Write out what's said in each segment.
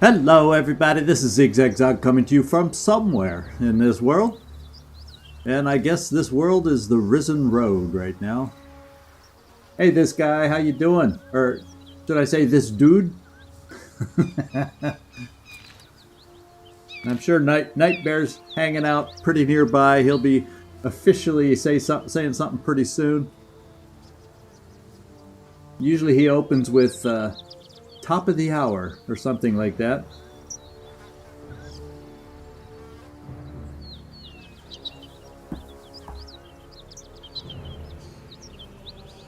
Hello everybody, this is Zigzag coming to you from somewhere in this world. And I guess this world is the Risen Road right now. Hey this guy, how you doing? Or should I say this dude? I'm sure Nightmare's hanging out pretty nearby. He'll be officially saying something pretty soon. Usually he opens with top of the hour or something like that.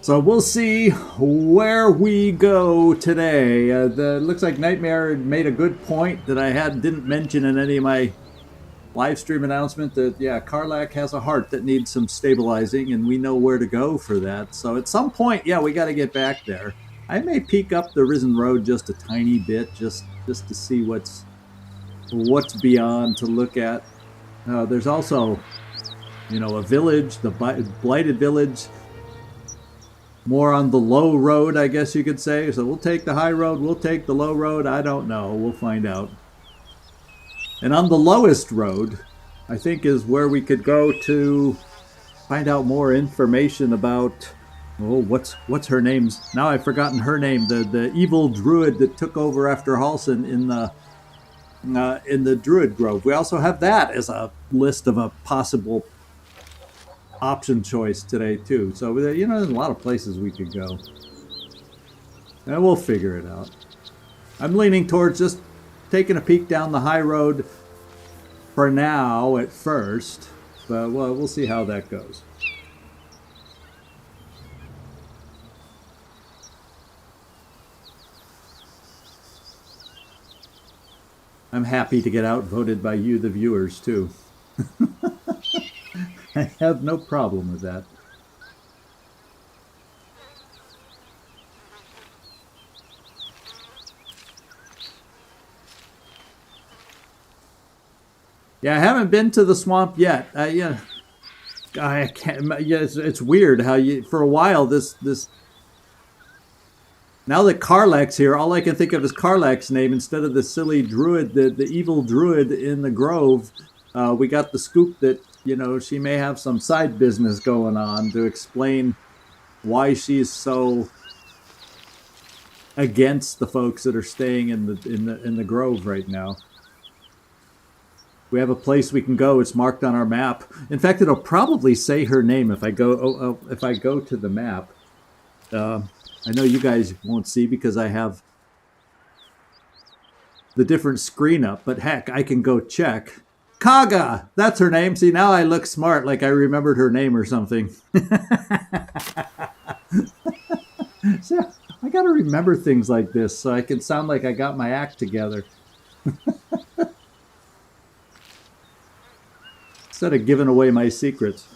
So we'll see where we go today. Looks like Nightmare made a good point that I didn't mention in any of my live stream announcement that, yeah, Karlach has a heart that needs some stabilizing, and we know where to go for that. So at some point, yeah, we got to get back there. I may peek up the Risen Road just a tiny bit, just to see what's beyond to look at. There's also, a village, the blighted village, more on the low road, I guess you could say. So we'll take the high road, we'll take the low road. I don't know. We'll find out. And on the lowest road, I think, is where we could go to find out more information about. Oh, what's her name? Now I've forgotten her name. The evil druid that took over after Halsin in the Druid Grove. We also have that as a list of a possible option choice today too. So there's a lot of places we could go, and we'll figure it out. I'm leaning towards just taking a peek down the high road for now at first, but we'll see how that goes. I'm happy to get outvoted by you, the viewers, too. I have no problem with that. Yeah, I haven't been to the swamp yet. I can't. Yeah, it's weird how for a while this. Now that Karlach's here, all I can think of is Karlach's name instead of the silly druid, the evil druid in the grove. We got the scoop that, she may have some side business going on to explain why she's so against the folks that are staying in the grove right now. We have a place we can go. It's marked on our map. In fact, it'll probably say her name if I go to the map. I know you guys won't see because I have the different screen up, but heck, I can go check. Kaga! That's her name. See, now I look smart, like I remembered her name or something. So, I gotta remember things like this so I can sound like I got my act together. Instead of giving away my secrets.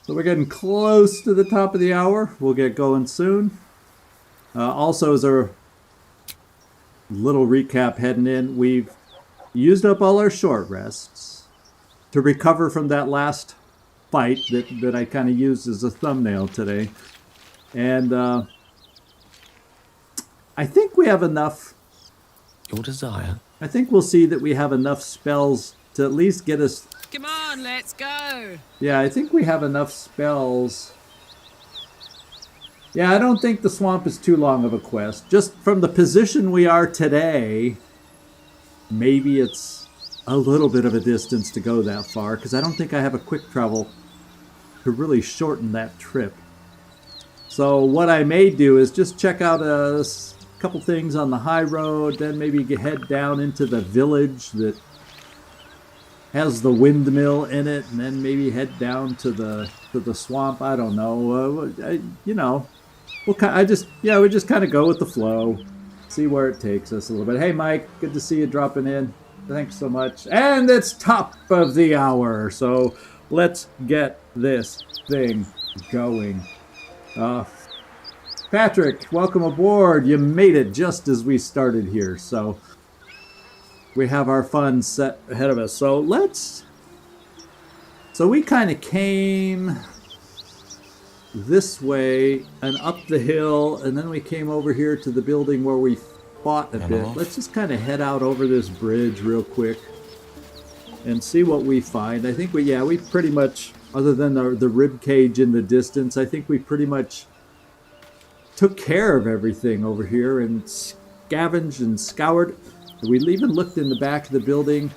So we're getting close to the top of the hour. We'll get going soon. Also, as a little recap heading in, we've used up all our short rests to recover from that last fight that I kind of used as a thumbnail today. And I think we have enough. Your desire. I think we'll see that we have enough spells to at least get us. Come on, let's go. Yeah, I think we have enough spells. Yeah, I don't think the swamp is too long of a quest. Just from the position we are today, maybe it's a little bit of a distance to go that far, because I don't think I have a quick travel to really shorten that trip. So what I may do is just check out a couple things on the high road, then maybe head down into the village that has the windmill in it, and then maybe head down to the swamp. I don't know. We just kind of go with the flow, see where it takes us a little bit. Hey, Mike, good to see you dropping in. Thanks so much. And it's top of the hour, so let's get this thing going. Patrick, welcome aboard. You made it just as we started here, so we have our fun set ahead of us. So we kind of came this way and up the hill, and then we came over here to the building where we fought a bit. Let's just kind of head out over this bridge real quick and see what we find. I think we pretty much, other than the rib cage in the distance, I think we pretty much took care of everything over here and scavenged and scoured. We even looked in the back of the building.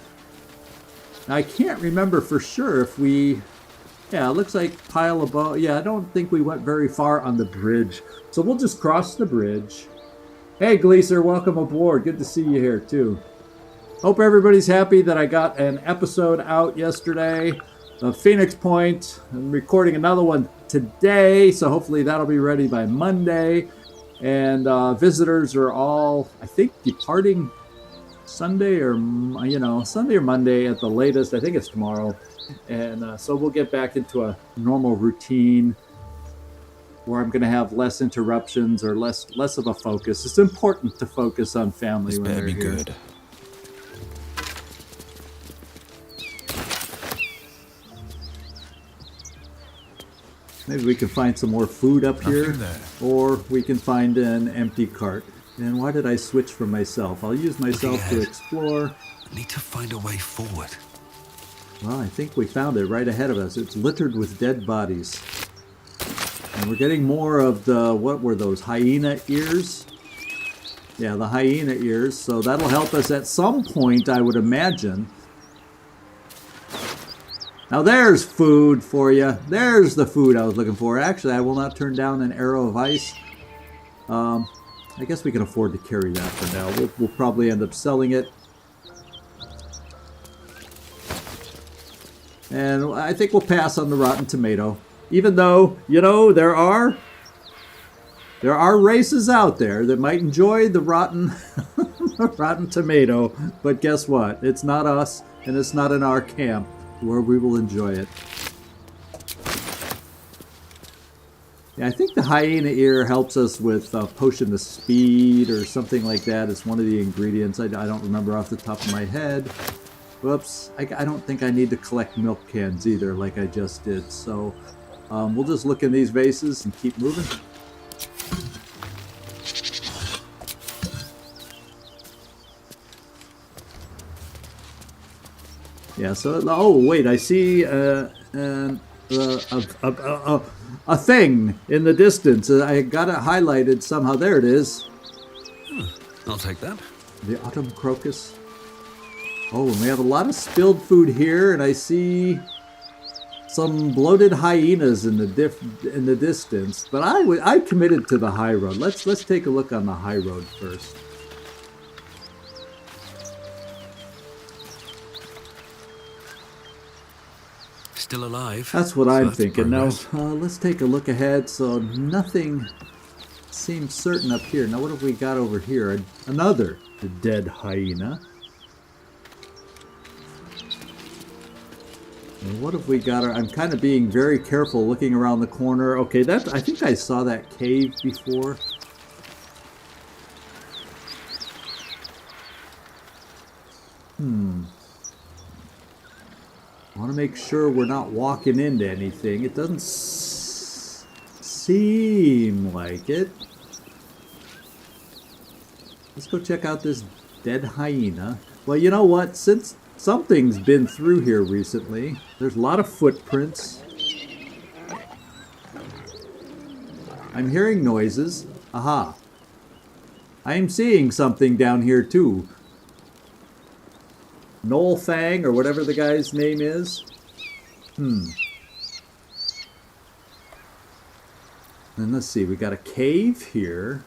Now, I can't remember for sure if we... Yeah, it looks like pile of bones. Yeah, I don't think we went very far on the bridge. So we'll just cross the bridge. Hey, Gleaser, welcome aboard. Good to see you here, too. Hope everybody's happy that I got an episode out yesterday of Phoenix Point. I'm recording another one today, so hopefully that'll be ready by Monday. And visitors are all, I think, departing Sunday or Monday at the latest. I think it's tomorrow. And so we'll get back into a normal routine where I'm going to have less interruptions or less of a focus. It's important to focus on family when they're here. Good. Maybe we can find some more food up here, or we can find an empty cart. And why did I switch from myself? I'll use myself to explore. I need to find a way forward. Well, I think we found it right ahead of us. It's littered with dead bodies. And we're getting more of the, what were those, hyena ears? Yeah, the hyena ears. So that'll help us at some point, I would imagine. Now there's food for you. There's the food I was looking for. Actually, I will not turn down an arrow of ice. I guess we can afford to carry that for now. We'll probably end up selling it. And I think we'll pass on the rotten tomato. Even though, you know, there are races out there that might enjoy the rotten tomato. But guess what? It's not us, and it's not in our camp where we will enjoy it. Yeah, I think the hyena ear helps us with potion of speed or something like that. It's one of the ingredients. I don't remember off the top of my head. Whoops. I don't think I need to collect milk cans either like I just did. So we'll just look in these vases and keep moving. Yeah, so, oh wait, I see a thing in the distance. I got it highlighted somehow. There it is. I'll take that. The autumn crocus. Oh, and we have a lot of spilled food here, and I see some bloated hyenas in the distance. But I committed to the high road. Let's take a look on the high road first. Still alive. That's what I'm thinking. Now, let's take a look ahead. So nothing seems certain up here. Now, what have we got over here? Another dead hyena. And what have we got? I'm kind of being very careful looking around the corner. Okay, I think I saw that cave before. I want to make sure we're not walking into anything. It doesn't seem like it. Let's go check out this dead hyena. Well, you know what? Since something's been through here recently, there's a lot of footprints. I'm hearing noises. Aha. I am seeing something down here too. Noel Fang, or whatever the guy's name is. And let's see, we got a cave here.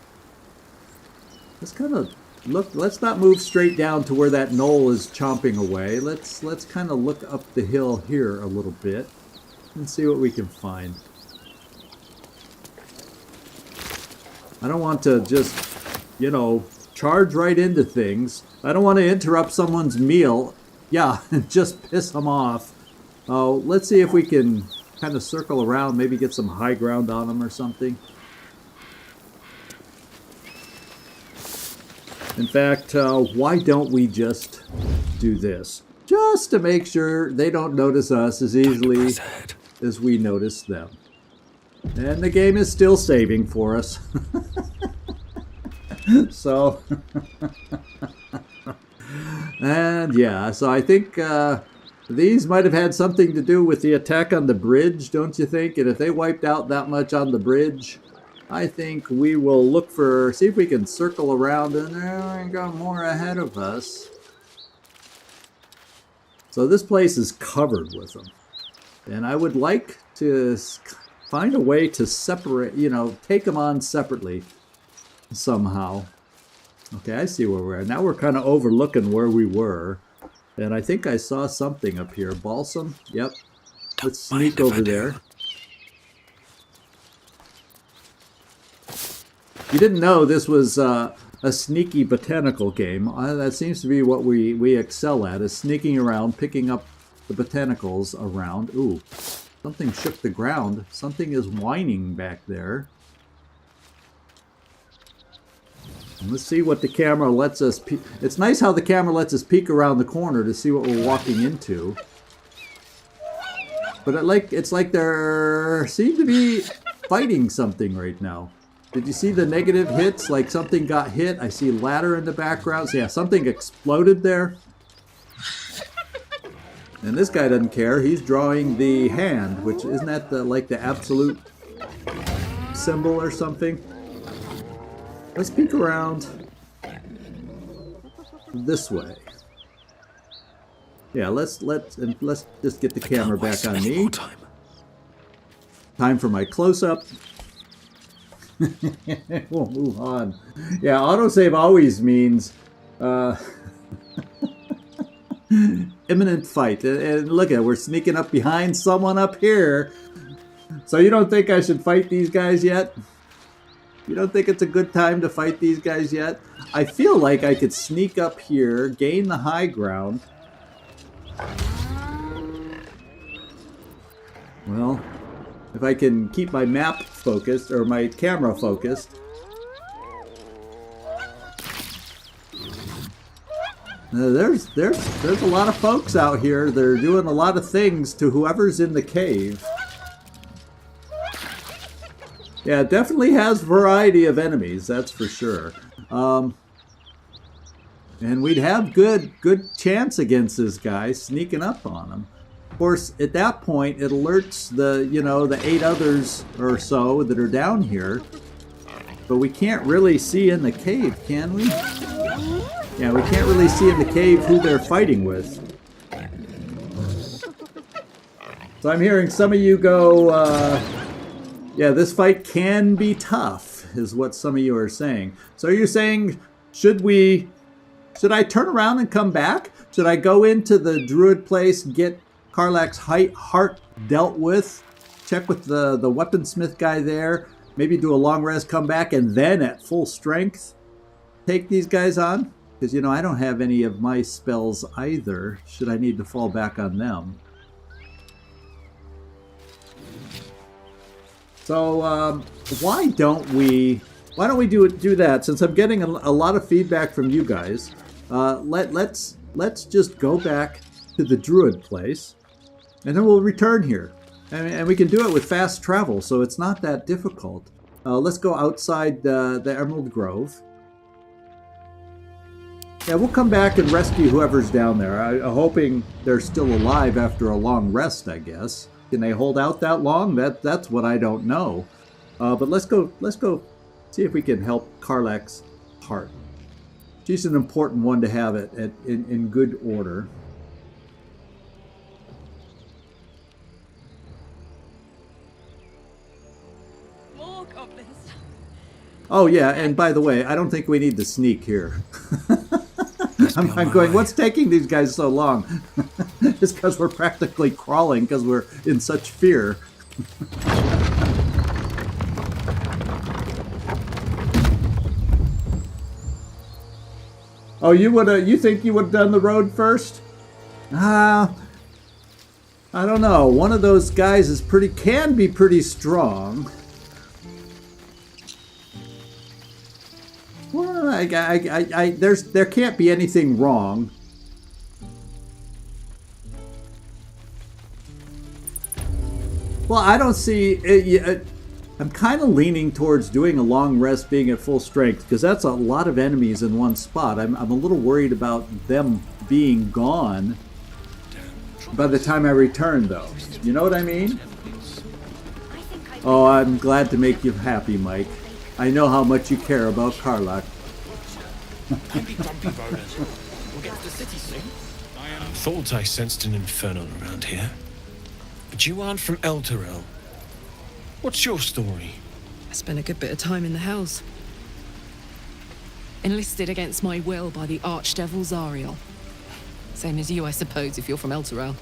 Let's kind of look, let's not move straight down to where that knoll is chomping away. Let's kind of look up the hill here a little bit and see what we can find. I don't want to just, you know, charge right into things. I don't want to interrupt someone's meal. Yeah, and just piss them off. Let's see if we can kind of circle around, maybe get some high ground on them or something. In fact, why don't we just do this? Just to make sure they don't notice us as easily as we notice them. And the game is still saving for us. So, and yeah, so I think these might have had something to do with the attack on the bridge, don't you think? And if they wiped out that much on the bridge, I think we will look for, see if we can circle around, and there we got more ahead of us. So this place is covered with them. And I would like to find a way to separate, you know, take them on separately somehow. Okay, I see where we're at. Now we're kind of overlooking where we were. And I think I saw something up here. Balsam? Yep. Let's sneak over there. You didn't know this was a sneaky botanical game. That seems to be what we excel at, is sneaking around, picking up the botanicals around. Ooh, something shook the ground. Something is whining back there. And let's see what the camera lets us peek. It's nice how the camera lets us peek around the corner to see what we're walking into. But it's like they seem to be fighting something right now. Did you see the negative hits? Like something got hit. I see ladder in the background. So yeah, something exploded there. And this guy doesn't care. He's drawing the hand, which isn't that like the absolute symbol or something? Let's peek around this way. Yeah, let's just get the camera back on me. Time for my close-up. We'll move on. Yeah, autosave always means imminent fight. And look at it, we're sneaking up behind someone up here. So you don't think I should fight these guys yet? You don't think it's a good time to fight these guys yet? I feel like I could sneak up here, gain the high ground. Well, if I can keep my map focused, or my camera focused. There's a lot of folks out here that are doing a lot of things to whoever's in the cave. Yeah, it definitely has variety of enemies, that's for sure. And we'd have good chance against this guy sneaking up on him. Of course, at that point, it alerts the 8 others or so that are down here. But we can't really see in the cave, can we? Yeah, we can't really see in the cave who they're fighting with. So I'm hearing some of you go, yeah, this fight can be tough, is what some of you are saying. So you're saying, should I turn around and come back? Should I go into the druid place, get Karlach's heart dealt with, check with the weaponsmith guy there, maybe do a long rest, come back, and then at full strength take these guys on? Because, I don't have any of my spells either, should I need to fall back on them. So, why don't we do that? Since I'm getting a lot of feedback from you guys, let's just go back to the druid place, and then we'll return here. And we can do it with fast travel, so it's not that difficult. Let's go outside the Emerald Grove. Yeah, we'll come back and rescue whoever's down there. I'm hoping they're still alive after a long rest, I guess. Can they hold out that long? That's what I don't know. But let's go see if we can help Karlach's heart. She's an important one to have it in good order. More goblins. Oh yeah, and by the way, I don't think we need to sneak here. I'm going, what's taking these guys so long? It's because we're practically crawling because we're in such fear. Oh, you think you would have done the road first? I don't know. One of those guys can be pretty strong. Well, there can't be anything wrong. Well, I don't see it. I'm kind of leaning towards doing a long rest being at full strength because that's a lot of enemies in one spot. I'm a little worried about them being gone by the time I return, though. You know what I mean? Oh, I'm glad to make you happy, Mike. I know how much you care about Karlach. Don't be grumpy, Roland. We'll get to the city soon. I thought I sensed an infernal around here. But you aren't from LWOTC. What's your story? I spent a good bit of time in the Hells. Enlisted against my will by the Archdevil Zariel. Same as you, I suppose, if you're from LWOTC.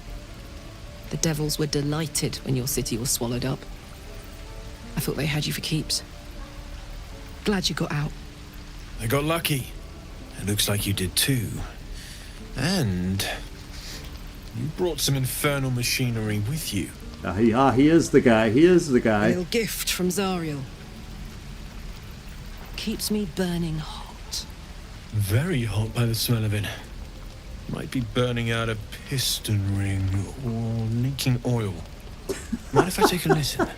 The devils were delighted when your city was swallowed up. I thought they had you for keeps. Glad you got out. I got lucky. It looks like you did too. And you brought some infernal machinery with you. He is the guy. He is the A guy. little gift from Zariel. Keeps me burning hot. Very hot by the smell of it. Might be burning out a piston ring or leaking oil. Mind if I take a listen?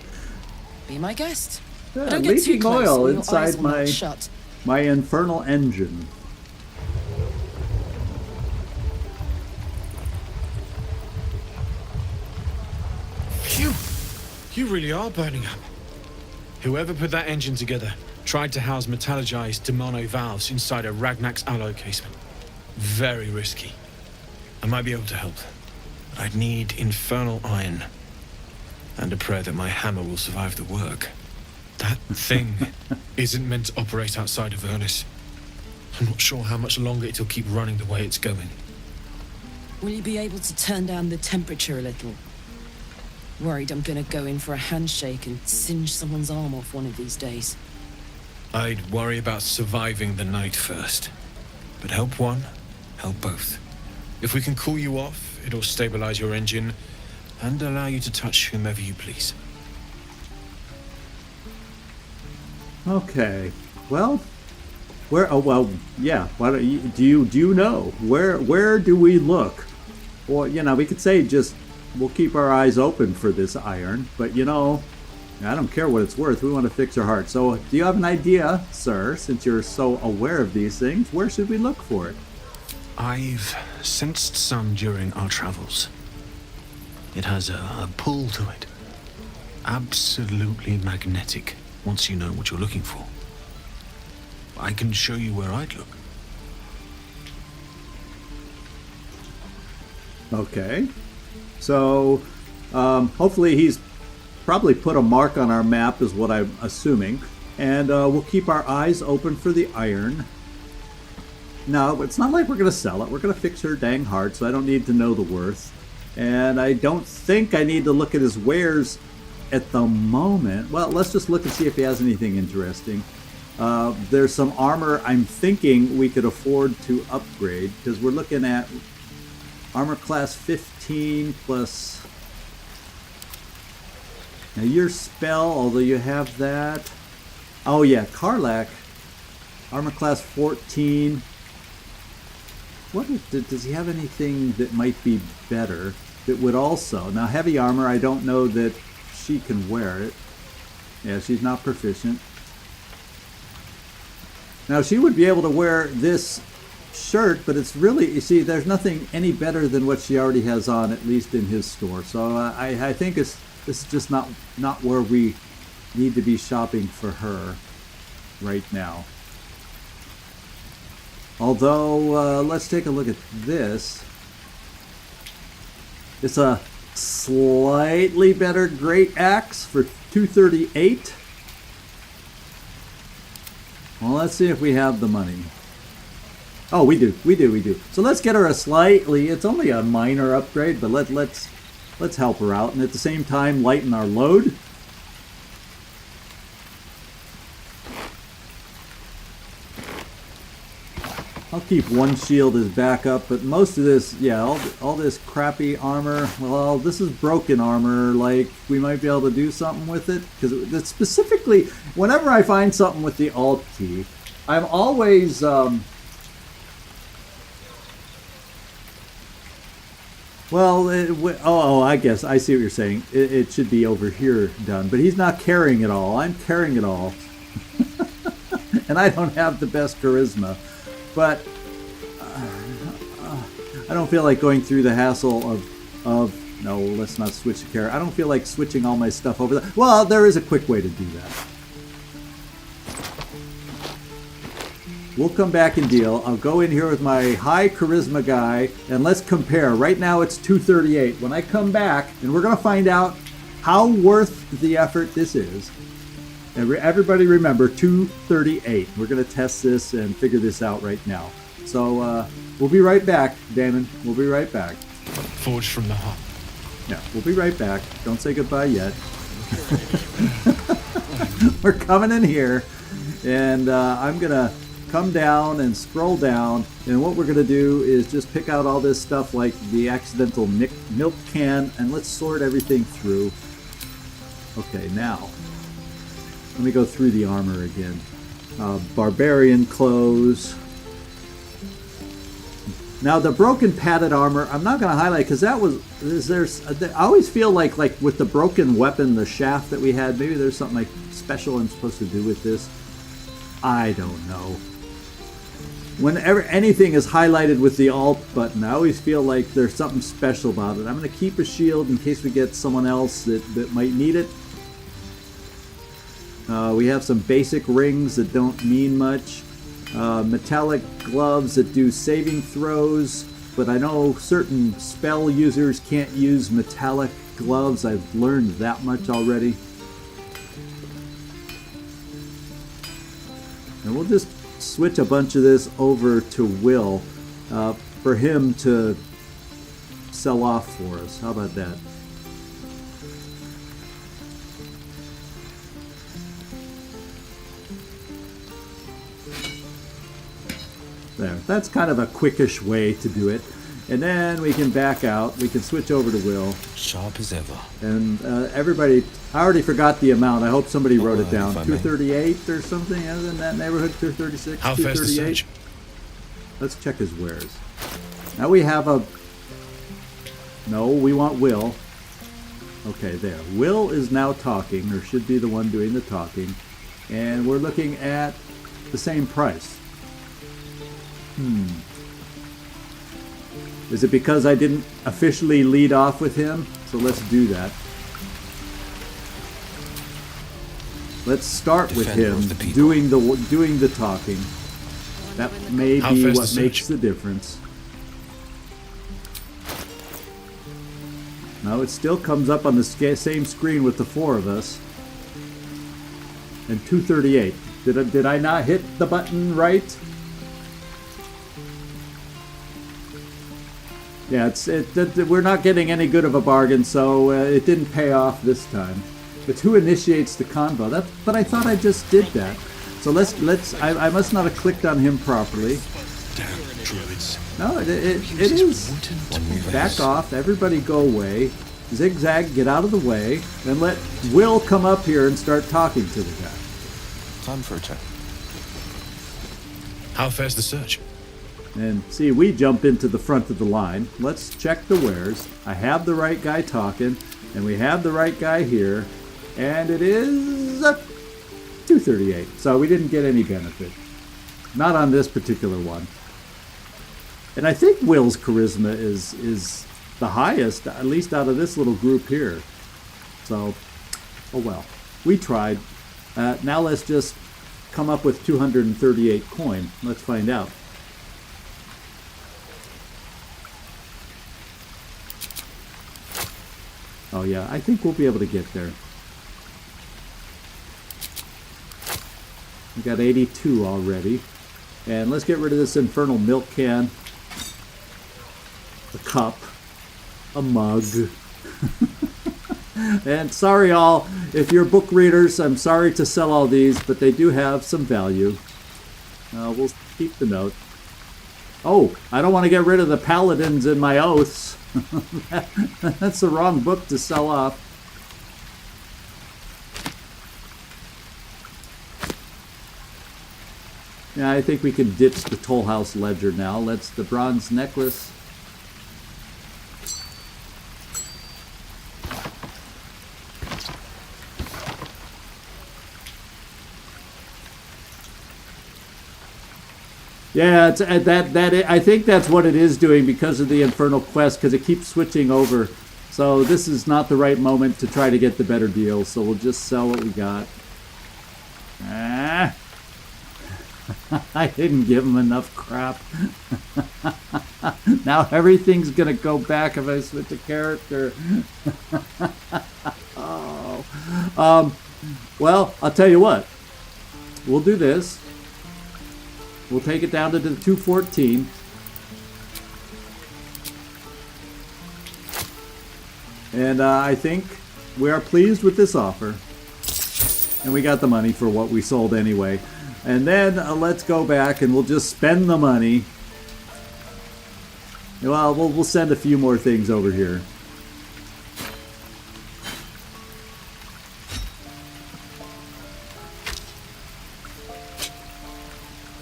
Be my guest. Yeah, But don't get too leaking close, oil or your inside eyes will not my shut. my infernal engine. Phew! You really are burning up. Whoever put that engine together tried to house metallurgized Demano valves inside a Ragnak's alloy casement. Very risky. I might be able to help, but I'd need infernal iron. And a prayer that my hammer will survive the work. That thing isn't meant to operate outside of Vernus. I'm not sure how much longer it'll keep running the way it's going. Will you be able to turn down the temperature a little? Worried I'm gonna go in for a handshake and singe someone's arm off one of these days. I'd worry about surviving the night first. But help one, help both. If we can cool you off, it'll stabilize your engine and allow you to touch whomever you please. Okay. Well, where? Oh well, yeah. Why don't you? Do you know where do we look? Well, we could say just we'll keep our eyes open for this iron, but I don't care what it's worth. We want to fix our heart. So, do you have an idea, sir? Since you're so aware of these things, where should we look for it? I've sensed some during our travels. It has a pull to it. Absolutely magnetic, once you know what you're looking for. I can show you where I'd look. Okay. So, hopefully he's probably put a mark on our map is what I'm assuming. And we'll keep our eyes open for the iron. No, it's not like we're going to sell it. We're going to fix her dang heart, so I don't need to know the worth. And I don't think I need to look at his wares at the moment. Well, let's just look and see if he has anything interesting. There's some armor I'm thinking we could afford to upgrade, because we're looking at armor class 15 plus... Now your spell, although you have that... Oh yeah, Karlach, armor class 14. Does he have anything that might be better that would also... Now heavy armor, I don't know that she can wear it. Yeah, she's not proficient. Now she would be able to wear this shirt, but it's really, you see, there's nothing any better than what she already has on, at least in his store. So I think this is just not where we need to be shopping for her right now. Although, let's take a look at this. It's a slightly better great axe for 238. Well, let's see if we have the money. Oh, we do. So let's get her a slightly, it's only a minor upgrade, but let's help her out and at the same time lighten our load. I'll keep one shield as backup, but most of this, yeah, all this crappy armor, well, this is broken armor, like, we might be able to do something with it, because specifically, whenever I find something with the Alt key, I'm always well, I guess I see what you're saying. It should be over here done, but he's not carrying it all. I'm carrying it all. And I don't have the best charisma. But I don't feel like going through the hassle of no, let's not switch the character. I don't feel like switching all my stuff over there. Well, there is a quick way to do that. We'll come back and deal. I'll go in here with my high charisma guy, and let's compare. Right now it's 238. When I come back, and we're going to find out how worth the effort this is. And everybody remember, 238. We're going to test this and figure this out right now. So we'll be right back, Damon. We'll be right back. Forged from the heart. Yeah, we'll be right back. Don't say goodbye yet. We're coming in here, and I'm going to come down and scroll down, and what we're going to do is just pick out all this stuff like the accidental milk can, and let's sort everything through. Okay, now let me go through the armor again. Barbarian clothes. Now the broken padded armor, I'm not going to highlight because that was I always feel like with the broken weapon, the shaft that we had, maybe there's something like special I'm supposed to do with this. I don't know. Whenever anything is highlighted with the Alt button, I always feel like there's something special about it. I'm going to keep a shield in case we get someone else that might need it. We have some basic rings that don't mean much. Metallic gloves that do saving throws, but I know certain spell users can't use metallic gloves. I've learned that much already. And we'll just switch a bunch of this over to Will for him to sell off for us. How about that? There. That's kind of a quickish way to do it. And then we can back out. We can switch over to Will. Sharp as ever. And everybody, I already forgot the amount. I hope somebody wrote it down. 238 or something in that neighborhood. 236. How fast the search? Let's check his wares. Now we have a. No, we want Will. Okay, there. Will is now talking, or should be the one doing the talking, and we're looking at the same price. Is it because I didn't officially lead off with him? So let's do that. Let's start with him doing the talking. That may be what makes the difference. No, it still comes up on the same screen with the four of us. And 238. Did I not hit the button right? Yeah, we're not getting any good of a bargain, so it didn't pay off this time. But who initiates the convo? But I thought I just did that. So I must not have clicked on him properly. Damn druids. No, it is. Back off. Everybody go away. Zigzag, get out of the way, and let Will come up here and start talking to the guy. Time for a check. How fast the search? And see, we jump into the front of the line. Let's check the wares. I have the right guy talking, and we have the right guy here, and it is 238. So we didn't get any benefit. Not on this particular one. And I think Will's charisma is the highest, at least out of this little group here. So, oh well. We tried. Now let's just come up with 238 coin. Let's find out. Oh yeah, I think we'll be able to get there. We got 82 already. And let's get rid of this infernal milk can. A cup. A mug. And sorry all, if you're book readers, I'm sorry to sell all these, but they do have some value. We'll keep the note. Oh, I don't want to get rid of the paladins in my oaths. That's the wrong book to sell off. Yeah, I think we can ditch the Toll House Ledger now. Let's the bronze necklace. Yeah, it's I think that's what it is doing because of the Infernal Quest, because it keeps switching over. So this is not the right moment to try to get the better deal. So we'll just sell what we got. Ah. I didn't give him enough crap. Now everything's gonna go back if I switch a character. Oh. Well, I'll tell you what. We'll do this. We'll take it down to the 214. And I think we are pleased with this offer. And we got the money for what we sold anyway. And then let's go back and we'll just spend the money. Well, we'll send a few more things over here.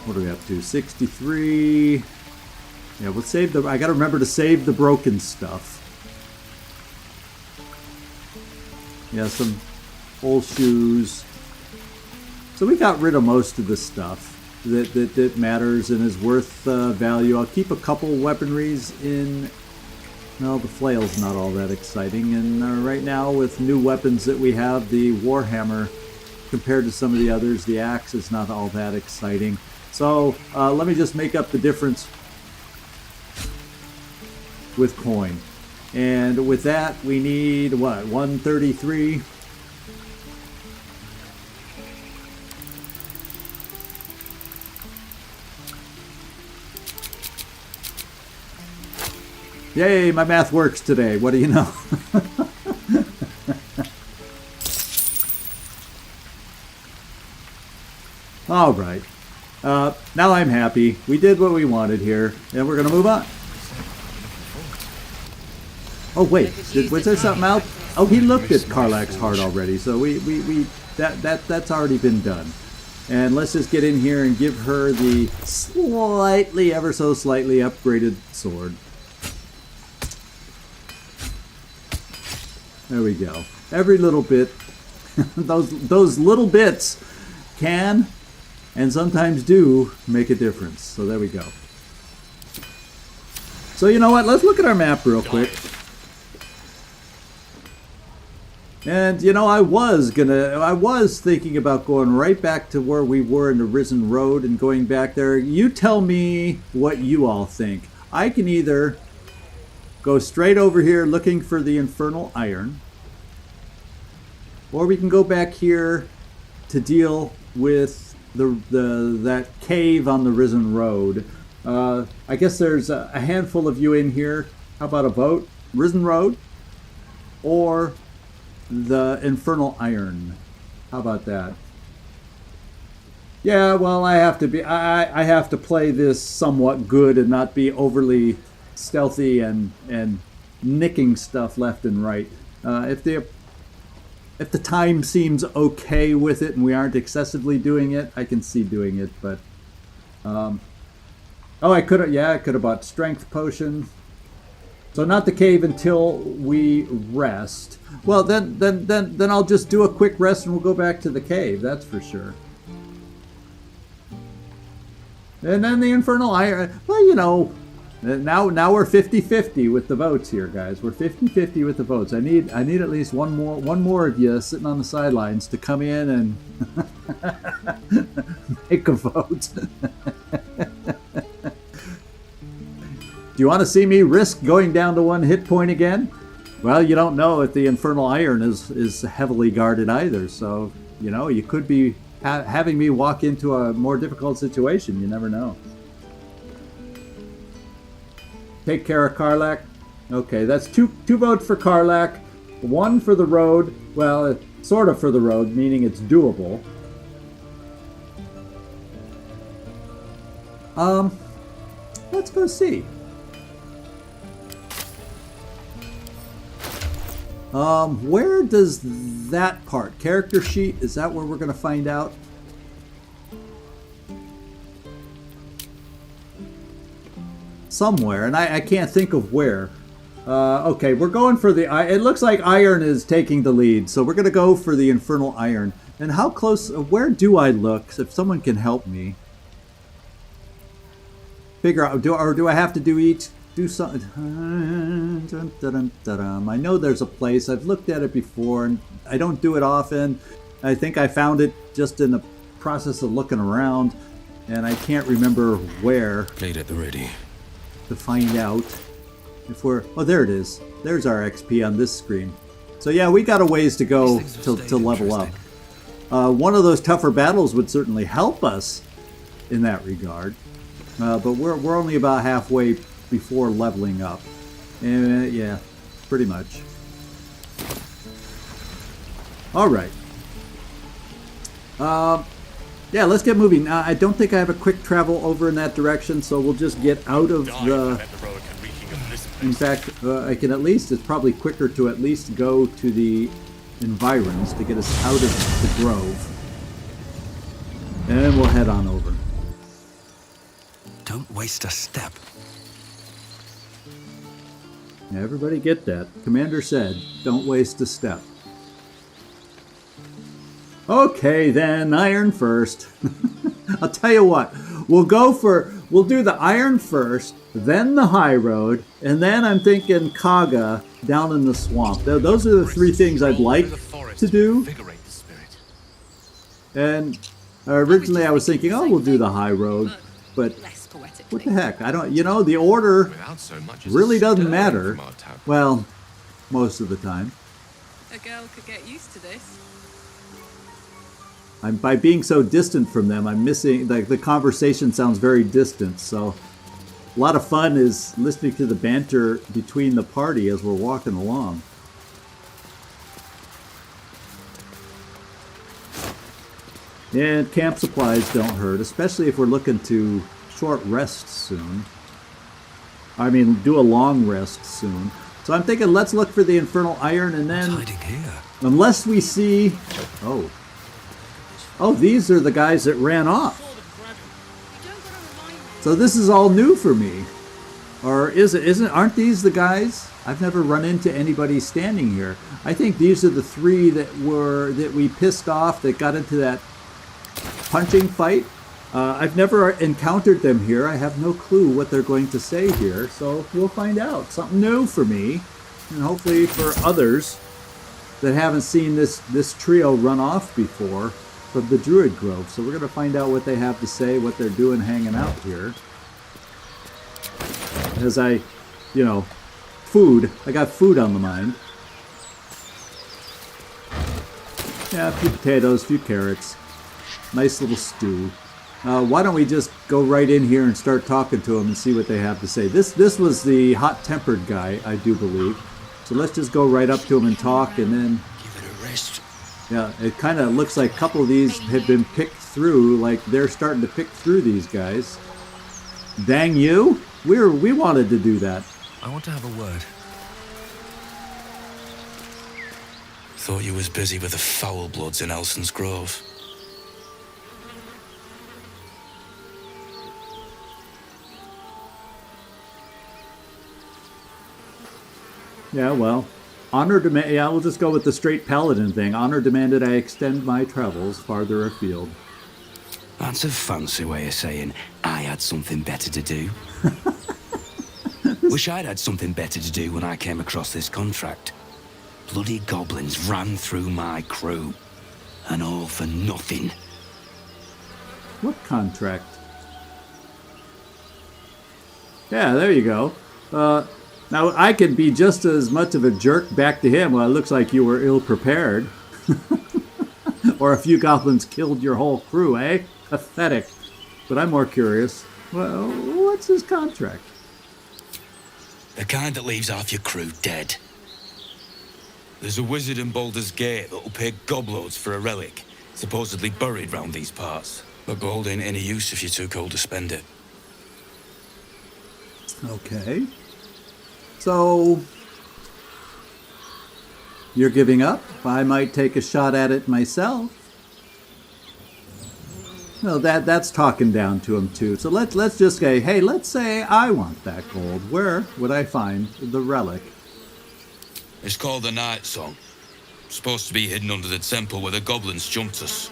What are we up to? 63. Yeah, we'll save the... I gotta remember to save the broken stuff. Yeah, some old shoes. So we got rid of most of the stuff that matters and is worth value. I'll keep a couple weaponries in... Well, the flail's not all that exciting. And right now, with new weapons that we have, the Warhammer, compared to some of the others, the axe is not all that exciting. So let me just make up the difference with coin. And with that, we need, what, 133? Yay, my math works today. What do you know? All right. Now I'm happy. We did what we wanted here, and we're going to move on. Oh, wait. Was there something else? Oh, he looked at Karlach's heart already, so that's already been done. And let's just get in here and give her the slightly, ever so slightly upgraded sword. There we go. Every little bit, those little bits can and sometimes do make a difference. So there we go. So you know what? Let's look at our map real quick. And you know, I was thinking about going right back to where we were in the Risen Road and going back there. You tell me what you all think. I can either go straight over here looking for the Infernal Iron, or we can go back here to deal with that cave on the Risen Road. I guess there's a handful of you in here. How about a vote? Risen Road or the Infernal Iron? How about that? Yeah, well, I have to play this somewhat good and not be overly stealthy and nicking stuff left and right. If the time seems okay with it and we aren't excessively doing it, I can see doing it. But I could have bought strength potion. So not the cave until we rest. Well, then I'll just do a quick rest and we'll go back to the cave. That's for sure. And then the Infernal Iron. Well, you know. Now we're 50-50 with the votes here, guys. We're 50-50 with the votes. I need at least one more of you sitting on the sidelines to come in and make a vote. Do you want to see me risk going down to 1 hit point again? Well, you don't know if the Infernal Iron is heavily guarded either. So, you know, you could be having me walk into a more difficult situation. You never know. Take care of Karlach. Okay, that's two votes for Karlach, 1 for the road. Well, sort of for the road, meaning it's doable. Let's go see. Where does that part? Character sheet? Is that where we're going to find out? somewhere, and I can't think of where. Okay, we're going for the... It looks like iron is taking the lead, so we're going to go for the infernal iron. And how close... Where do I look? If someone can help me. Figure out... Do I have to do each... Do something... I know there's a place. I've looked at it before, and I don't do it often. I think I found it just in the process of looking around, and I can't remember where. Plate at the ready. To find out if we're... Oh, there it is. There's our XP on this screen. So yeah, we got a ways to go to level up. One of those tougher battles would certainly help us in that regard. But we're only about halfway before leveling up. And yeah, pretty much. Alright. Yeah, let's get moving. I don't think I have a quick travel over in that direction, so we'll just get out of the... In fact, I can at least... It's probably quicker to at least go to the environs to get us out of the grove. And we'll head on over. Don't waste a step. Yeah, everybody get that. Commander said, don't waste a step. Okay, then, iron first. I'll tell you what, we'll do the iron first, then the high road, and then I'm thinking Kaga down in the swamp. Those are the three things I'd like to do. And originally I was thinking, oh, we'll do the high road, but what the heck? I don't, the order really doesn't matter. Well, most of the time. A girl could get used to this. By being so distant from them, I'm missing, the conversation sounds very distant, so a lot of fun is listening to the banter between the party as we're walking along. And camp supplies don't hurt, especially if we're looking to short rest soon. I mean, do a long rest soon. So I'm thinking let's look for the infernal iron and then... Hiding here. Unless we see... Oh, these are the guys that ran off. So this is all new for me. Or aren't these the guys? I've never run into anybody standing here. I think these are the three that we pissed off that got into that punching fight. I've never encountered them here. I have no clue what they're going to say here. So we'll find out. Something new for me. And hopefully for others that haven't seen this trio run off before. From the Druid Grove. So we're going to find out what they have to say, what they're doing hanging out here. As food. I got food on the mind. Yeah, a few potatoes, a few carrots. Nice little stew. Why don't we just go right in here and start talking to them and see what they have to say. This was the hot-tempered guy, I do believe. So let's just go right up to him and talk and then... Give it a rest. Yeah, it kind of looks like a couple of these have been picked through, like they're starting to pick through these guys. Dang you! We wanted to do that. I want to have a word. Thought you was busy with the foul bloods in Elson's Grove. Yeah, well, honor demand. Yeah, we'll just go with the straight paladin thing. Honor demanded I extend my travels farther afield. That's a fancy way of saying I had something better to do. Wish I'd had something better to do when I came across this contract. Bloody goblins ran through my crew. And all for nothing. What contract? Yeah, there you go. Now, I could be just as much of a jerk back to him. Well, it looks like you were ill-prepared. Or a few goblins killed your whole crew, eh? Pathetic. But I'm more curious. Well, what's his contract? The kind that leaves half your crew dead. There's a wizard in Baldur's Gate that'll pay gobloads for a relic, supposedly buried round these parts. But gold ain't any use if you're too cold to spend it. Okay. So, you're giving up? I might take a shot at it myself. No, that's talking down to him too. So let's just say, hey, let's say I want that gold. Where would I find the relic? It's called the Night Song. Supposed to be hidden under the temple where the goblins jumped us.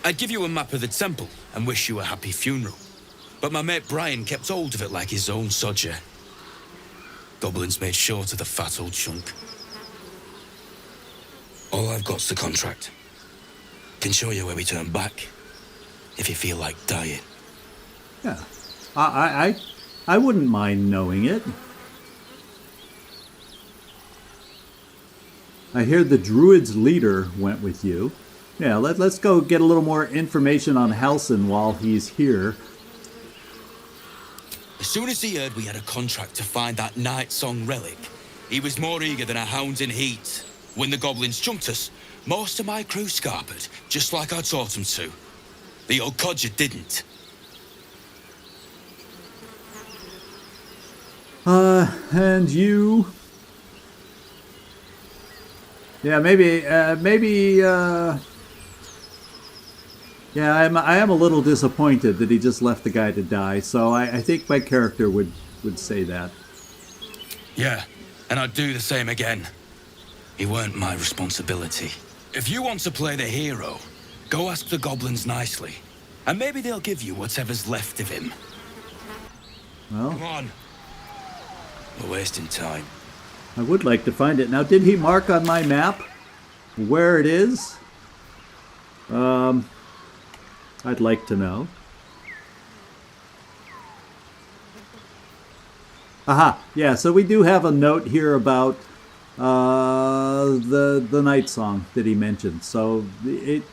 I'd give you a map of the temple and wish you a happy funeral. But my mate Brian kept hold of it like his own sodger. Goblins made short of the fat old chunk. All I've got's the contract. Can show you where we turn back, if you feel like dying. Yeah, I wouldn't mind knowing it. I hear the druid's leader went with you. Yeah, let's go get a little more information on Halsin while he's here. As soon as he heard we had a contract to find that Night Song relic, he was more eager than a hound in heat. When the goblins jumped us, most of my crew scarpered, just like I taught them to. The old codger didn't. And you? Yeah, maybe, yeah, I am a little disappointed that he just left the guy to die, so I think my character would say that. Yeah, and I'd do the same again. He weren't my responsibility. If you want to play the hero, go ask the goblins nicely, and maybe they'll give you whatever's left of him. Well, Come on. We're wasting time. I would like to find it. Now, did he mark on my map where it is? I'd like to know. Aha, yeah, so we do have a note here about the night song that he mentioned. So we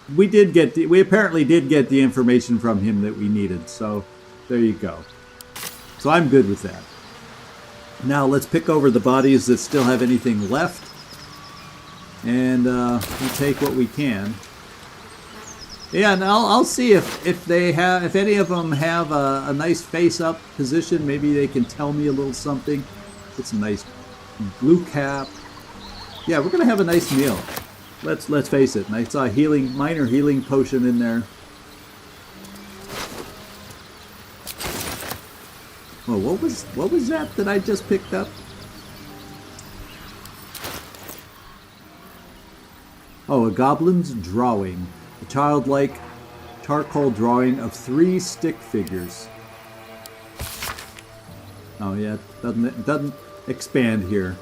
apparently did get the information from him that we needed. So there you go. So I'm good with that. Now let's pick over the bodies that still have anything left, and we'll take what we can. Yeah, and I'll see if any of them have a nice face-up position. Maybe they can tell me a little something. Get some nice blue cap. Yeah, we're gonna have a nice meal. Let's face it. I saw a minor healing potion in there. Oh, what was that I just picked up? Oh, a goblin's drawing. A childlike charcoal drawing of 3 stick figures. Oh yeah, it doesn't expand here.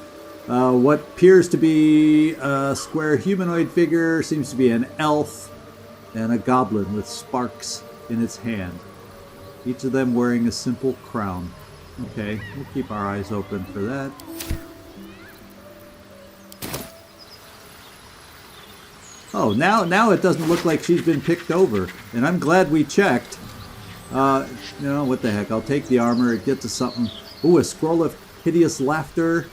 What appears to be a square humanoid figure seems to be an elf and a goblin with sparks in its hand. Each of them wearing a simple crown. Okay, we'll keep our eyes open for that. Oh, now it doesn't look like she's been picked over, and I'm glad we checked. You know, what the heck, I'll take the armor, it gets us something. Ooh, a scroll of hideous laughter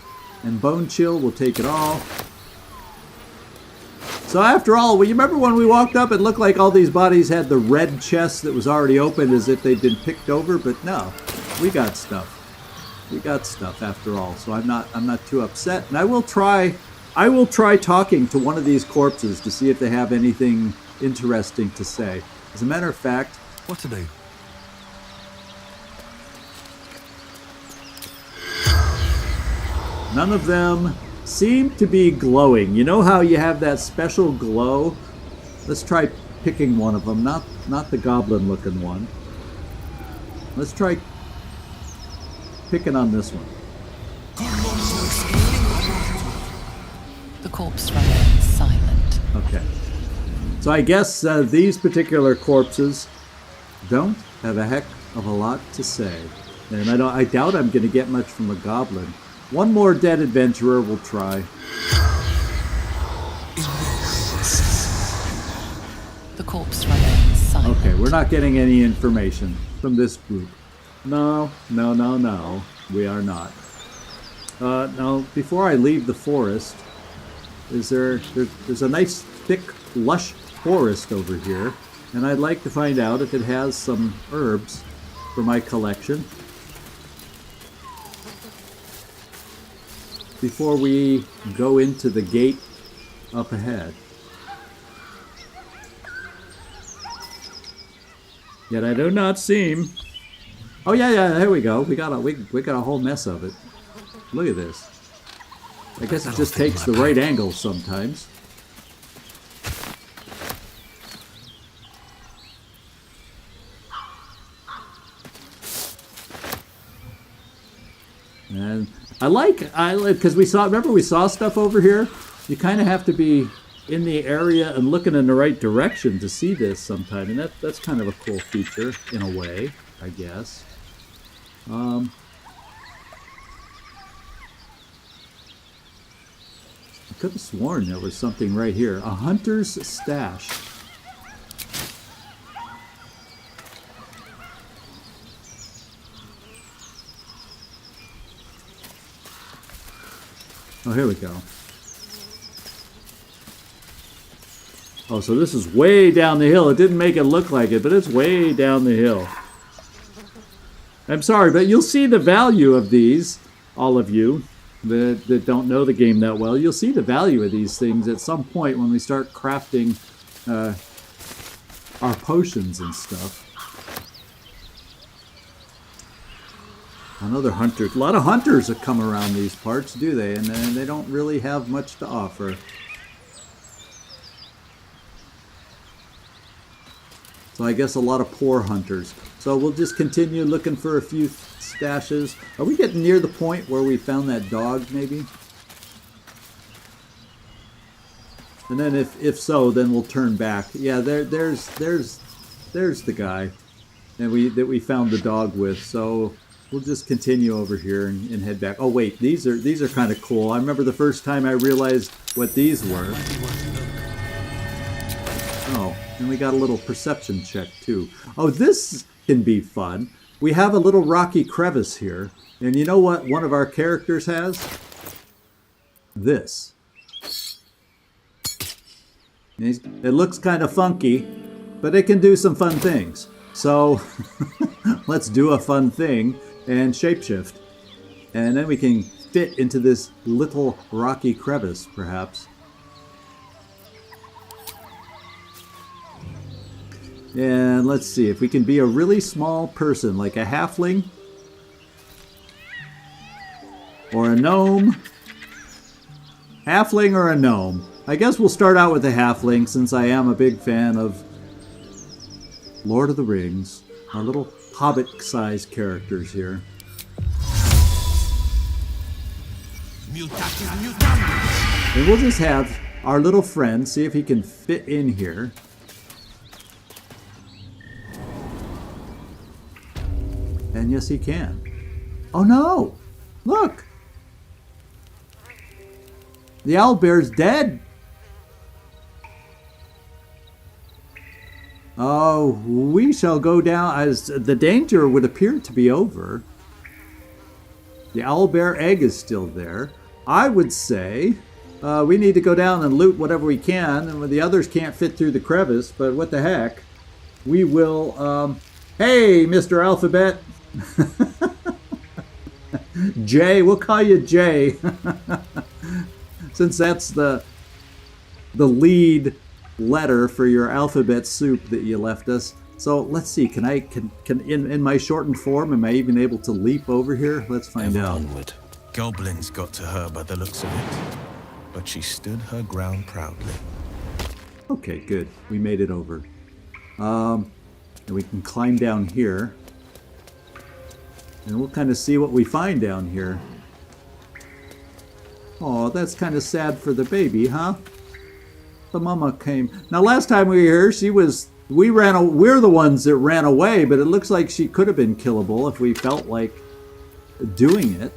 and bone chill, we'll take it all. So after all, well, you remember when we walked up, it looked like all these bodies had the red chest that was already open as if they'd been picked over, but no, we got stuff. We got stuff after all, so I'm not too upset. And I will try talking to one of these corpses to see if they have anything interesting to say. As a matter of fact, What to do? none of them seem to be glowing. You know how you have that special glow? Let's try picking one of them, not the goblin looking one. Let's try picking on this one. The corpse remains silent. Okay. So I guess these particular corpses don't have a heck of a lot to say. And I doubt I'm going to get much from a goblin. One more dead adventurer will try. The corpse remains silent. Okay, we're not getting any information from this group. No. We are not. Now, before I leave the forest, there's a nice, thick, lush forest over here, and I'd like to find out if it has some herbs for my collection before we go into the gate up ahead. Yet I do not seem. Oh yeah, there we go. We got a whole mess of it. Look at this. I guess it just takes the right angle sometimes. And I like because we saw stuff over here. You kind of have to be in the area and looking in the right direction to see this sometime, and that's kind of a cool feature in a way, I guess. I could have sworn there was something right here. A hunter's stash. Oh, here we go. Oh, so this is way down the hill. It didn't make it look like it, but it's way down the hill. I'm sorry, but you'll see the value of these, all of you that don't know the game that well. You'll see the value of these things at some point when we start crafting our potions and stuff. Another hunter. A lot of hunters that come around these parts, do they? And they don't really have much to offer. So I guess a lot of poor hunters. So we'll just continue looking for a few stashes. Are we getting near the point where we found that dog, maybe? And then if so, then we'll turn back. Yeah, there's the guy that we found the dog with. So we'll just continue over here and head back. Oh wait, these are kind of cool. I remember the first time I realized what these were. Oh, and we got a little perception check too. Oh, this can be fun. We have a little rocky crevice here. And you know what one of our characters has? This. It looks kind of funky, but it can do some fun things. So let's do a fun thing and shapeshift. And then we can fit into this little rocky crevice, perhaps. And let's see if we can be a really small person, like a halfling or a gnome. Halfling or a gnome. I guess we'll start out with a halfling, since I am a big fan of Lord of the Rings. Our little hobbit-sized characters here. And we'll just have our little friend, see if he can fit in here. And yes, he can. Oh no! Look! The owlbear's dead! Oh, we shall go down as the danger would appear to be over. The owlbear egg is still there. I would say we need to go down and loot whatever we can, and the others can't fit through the crevice, but what the heck. We will, hey, Mr. Alphabet. Jay, we'll call you Jay. Since that's the lead letter for your alphabet soup that you left us. So let's see, can in my shortened form, am I even able to leap over here? Let's find out. Onward. Goblins got to her by the looks of it, but she stood her ground proudly. Okay, good. We made it over. And we can climb down here. And we'll kind of see what we find down here. Oh, that's kind of sad for the baby, huh? The mama came. Now, last time we were here, we're the ones that ran away, but it looks like she could have been killable if we felt like doing it.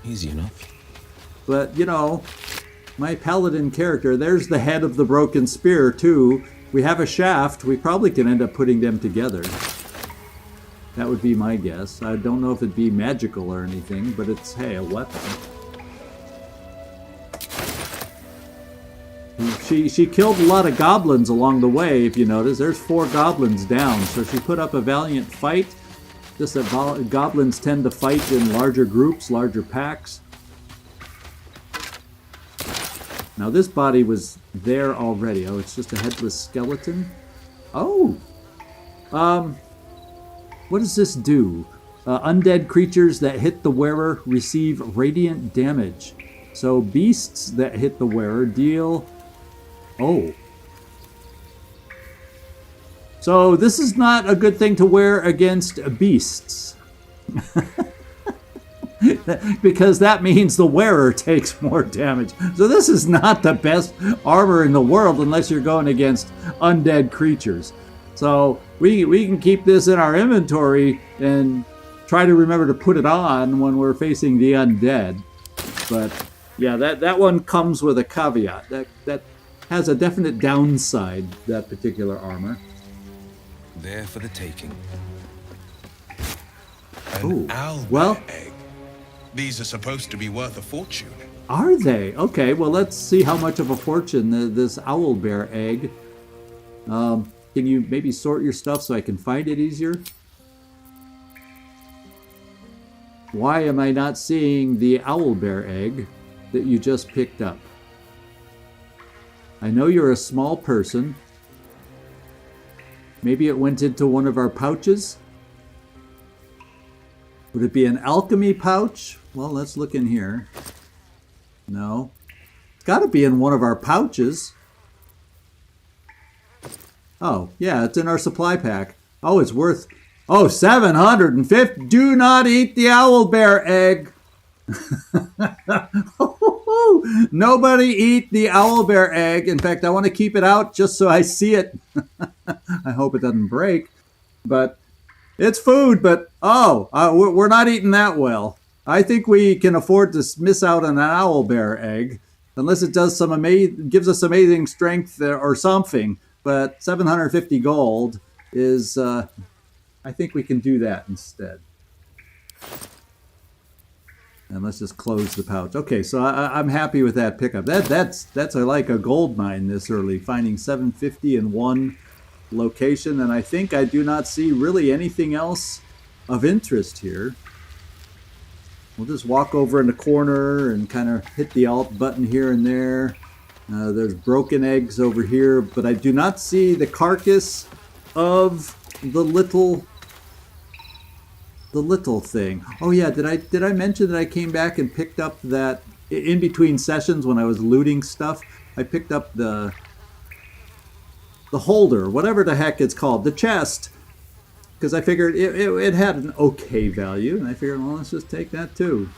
Easy enough. But, you know, my paladin character, there's the head of the broken spear, too. We have a shaft. We probably can end up putting them together. That would be my guess. I don't know if it'd be magical or anything, but it's, hey, a weapon. She killed a lot of goblins along the way, if you notice. There's 4 goblins down, so she put up a valiant fight. Just that goblins tend to fight in larger groups, larger packs. Now this body was there already. Oh, it's just a headless skeleton? Oh! What does this do? Undead creatures that hit the wearer receive radiant damage. So beasts that hit the wearer deal... Oh. So this is not a good thing to wear against beasts. Because that means the wearer takes more damage. So this is not the best armor in the world unless you're going against undead creatures. So we can keep this in our inventory and try to remember to put it on when we're facing the undead. But yeah, that one comes with a caveat. That has a definite downside, that particular armor. There for the taking. Ooh, An owlbear well, egg. These are supposed to be worth a fortune. are they? Okay, well, let's see how much of a fortune this owlbear egg. Can you maybe sort your stuff so I can find it easier? Why am I not seeing the owlbear egg that you just picked up? I know you're a small person. Maybe it went into one of our pouches? Would it be an alchemy pouch? Well, let's look in here. No. It's got to be in one of our pouches. Oh, yeah, it's in our supply pack. Oh, it's worth... Oh, 750. Do not eat the owlbear egg. Nobody eat the owlbear egg. In fact, I want to keep it out just so I see it. I hope it doesn't break. But it's food, but we're not eating that well. I think we can afford to miss out on an owlbear egg unless it does gives us amazing strength or something. But 750 gold is... I think we can do that instead. And let's just close the pouch. Okay, so I'm happy with that pickup. That's like a gold mine this early, finding 750 in one location, and I think I do not see really anything else of interest here. We'll just walk over in the corner and kind of hit the alt button here and there. There's broken eggs over here, but I do not see the carcass of the little thing. Oh yeah, did I mention that I came back and picked up that in between sessions when I was looting stuff? I picked up the holder, whatever the heck it's called, the chest, because I figured it had an okay value, and I figured, well, let's just take that too.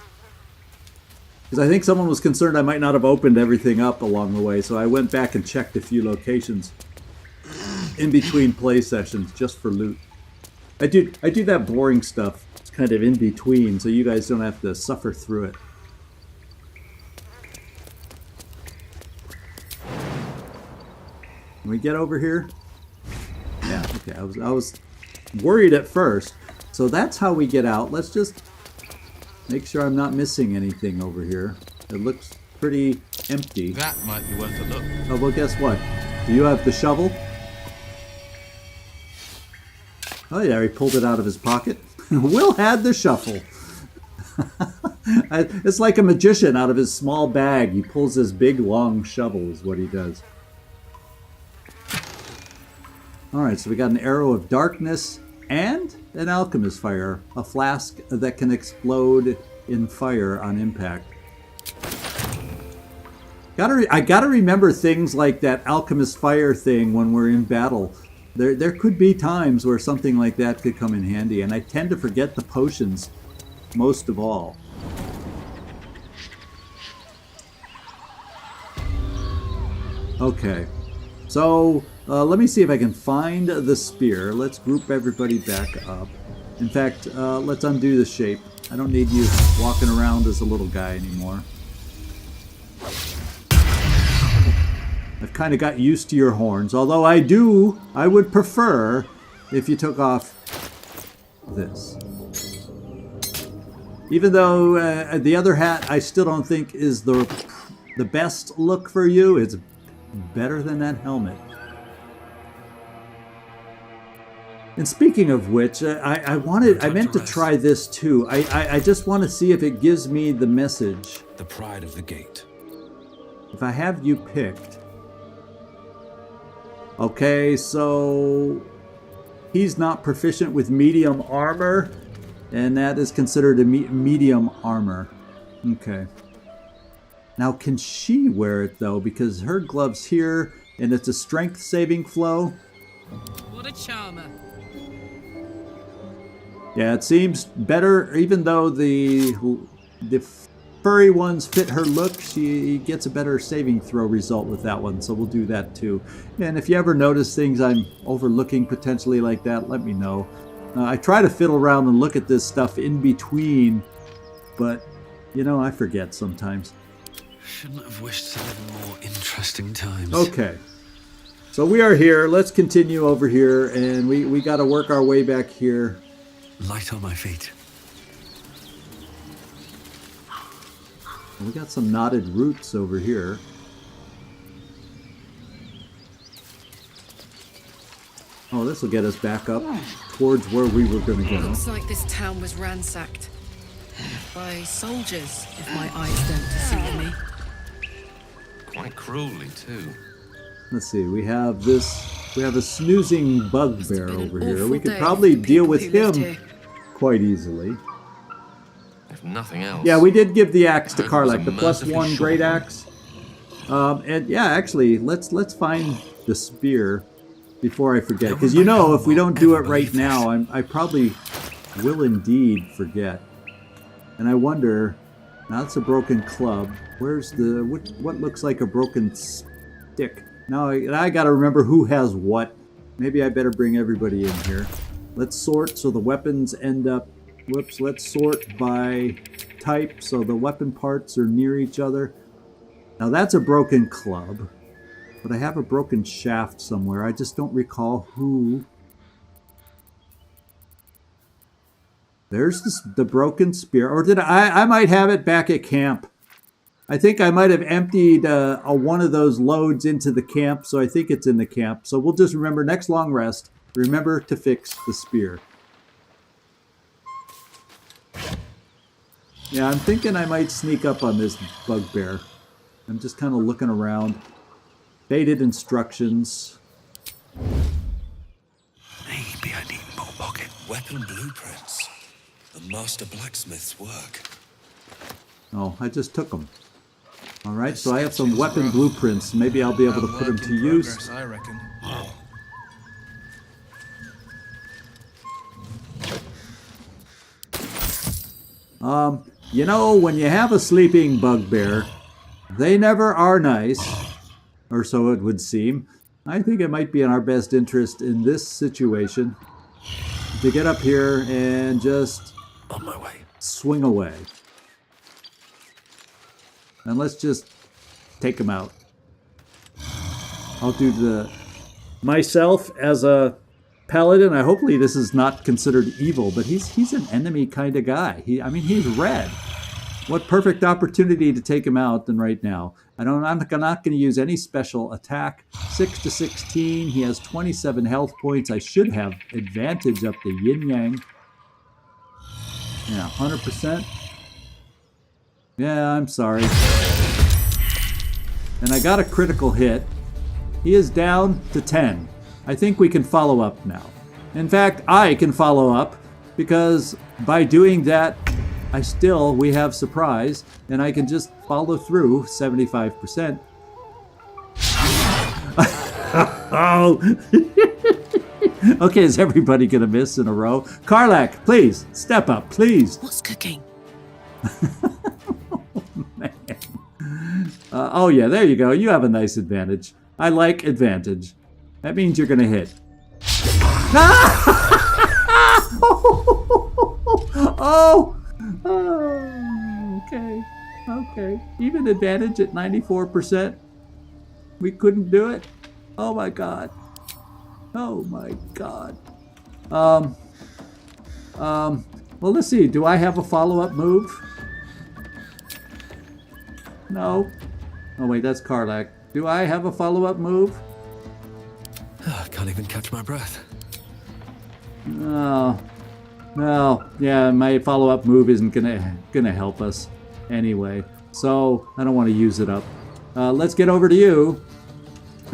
Because I think someone was concerned I might not have opened everything up along the way, so I went back and checked a few locations in between play sessions just for loot. I do that boring stuff. It's kind of in between, so you guys don't have to suffer through it. Can we get over here? Yeah, okay. I was worried at first. So that's how we get out. Let's just make sure I'm not missing anything over here. It looks pretty empty. That might be worth a look. Oh, well, guess what? Do you have the shovel? Oh yeah, he pulled it out of his pocket. Will had the shovel. It's like a magician out of his small bag. He pulls this big, long shovel is what he does. Alright, so we got an arrow of darkness and an alchemist fire. A flask that can explode in fire on impact. I gotta remember things like that alchemist fire thing when we're in battle. There could be times where something like that could come in handy, and I tend to forget the potions most of all. Okay, so let me see if I can find the spear. Let's group everybody back up. In fact, let's undo the shape. I don't need you walking around as a little guy anymore. I've kind of got used to your horns, although I would prefer if you took off this. Even though the other hat I still don't think is the best look for you, it's better than that helmet. And speaking of which, I meant to try this too. I just want to see if it gives me the message. The pride of the gate. If I have you picked. Okay, so he's not proficient with medium armor, and that is considered a medium armor. Okay. Now, can she wear it, though? Because her glove's here, and it's a strength saving flow. What a charmer. Yeah, it seems better, even though the furry ones fit her look, she gets a better saving throw result with that one, so we'll do that too. And if you ever notice things I'm overlooking potentially like that, let me know. I try to fiddle around and look at this stuff in between, but, you know, I forget sometimes. Shouldn't have wished to live in more interesting times. Okay. So we are here. Let's continue over here, and we got to work our way back here. Light on my feet. We got some knotted roots over here. Oh, this will get us back up towards where we were going to go. Looks like this town was ransacked by soldiers, if my eyes don't deceive me. Quite cruelly, too. Let's see, we have a snoozing bugbear been an over here. awful We could day probably for the deal people with who lived him here. quite easily. If nothing else. Yeah, we did give the axe to Hope it was a Karlak, the mercifully +1 short great one. axe. And yeah, actually, let's find the spear before I forget. Because you know, if we don't do it right now, I probably will indeed forget. And I wonder, now it's a broken club. Where's the what looks like a broken stick? Now I got to remember who has what. Maybe I better bring everybody in here. Let's sort so the weapons end up. Whoops. Let's sort by type so the weapon parts are near each other. Now that's a broken club, but I have a broken shaft somewhere. I just don't recall who. There's the broken spear. Or did I might have it back at camp. I think I might have emptied one of those loads into the camp, so I think it's in the camp. So we'll just remember, next long rest, remember to fix the spear. Yeah, I'm thinking I might sneak up on this bugbear. I'm just kind of looking around. Faded instructions. Maybe I need more pocket. Weapon blueprints. The master blacksmith's work. Oh, I just took them. All right, so I have some weapon blueprints. Maybe I'll be able to put them to use. I reckon. You know, when you have a sleeping bugbear, they never are nice, or so it would seem. I think it might be in our best interest in this situation to get up here and just On my way. swing away. And let's just take him out. I'll do myself as a paladin. Hopefully this is not considered evil, but he's an enemy kind of guy. He's red. What perfect opportunity to take him out than right now. I'm not going to use any special attack. 6 to 16. He has 27 health points. I should have advantage up the yin yang. Yeah, 100%. Yeah, I'm sorry. And I got a critical hit. He is down to 10. I think we can follow up now. In fact, I can follow up because by doing that, we have surprise, and I can just follow through 75%. Oh! Okay, is everybody gonna miss in a row? Karlak, please, step up, please. What's cooking? Oh yeah, there you go. You have a nice advantage. I like advantage. That means you're gonna hit. Oh! Okay. Even advantage at 94%. We couldn't do it. Oh my god. Well, let's see. Do I have a follow-up move? No. Oh wait, that's Karlak. Do I have a follow-up move? I can't even catch my breath. No. Well, yeah, my follow-up move isn't gonna help us anyway. So I don't want to use it up. Let's get over to you.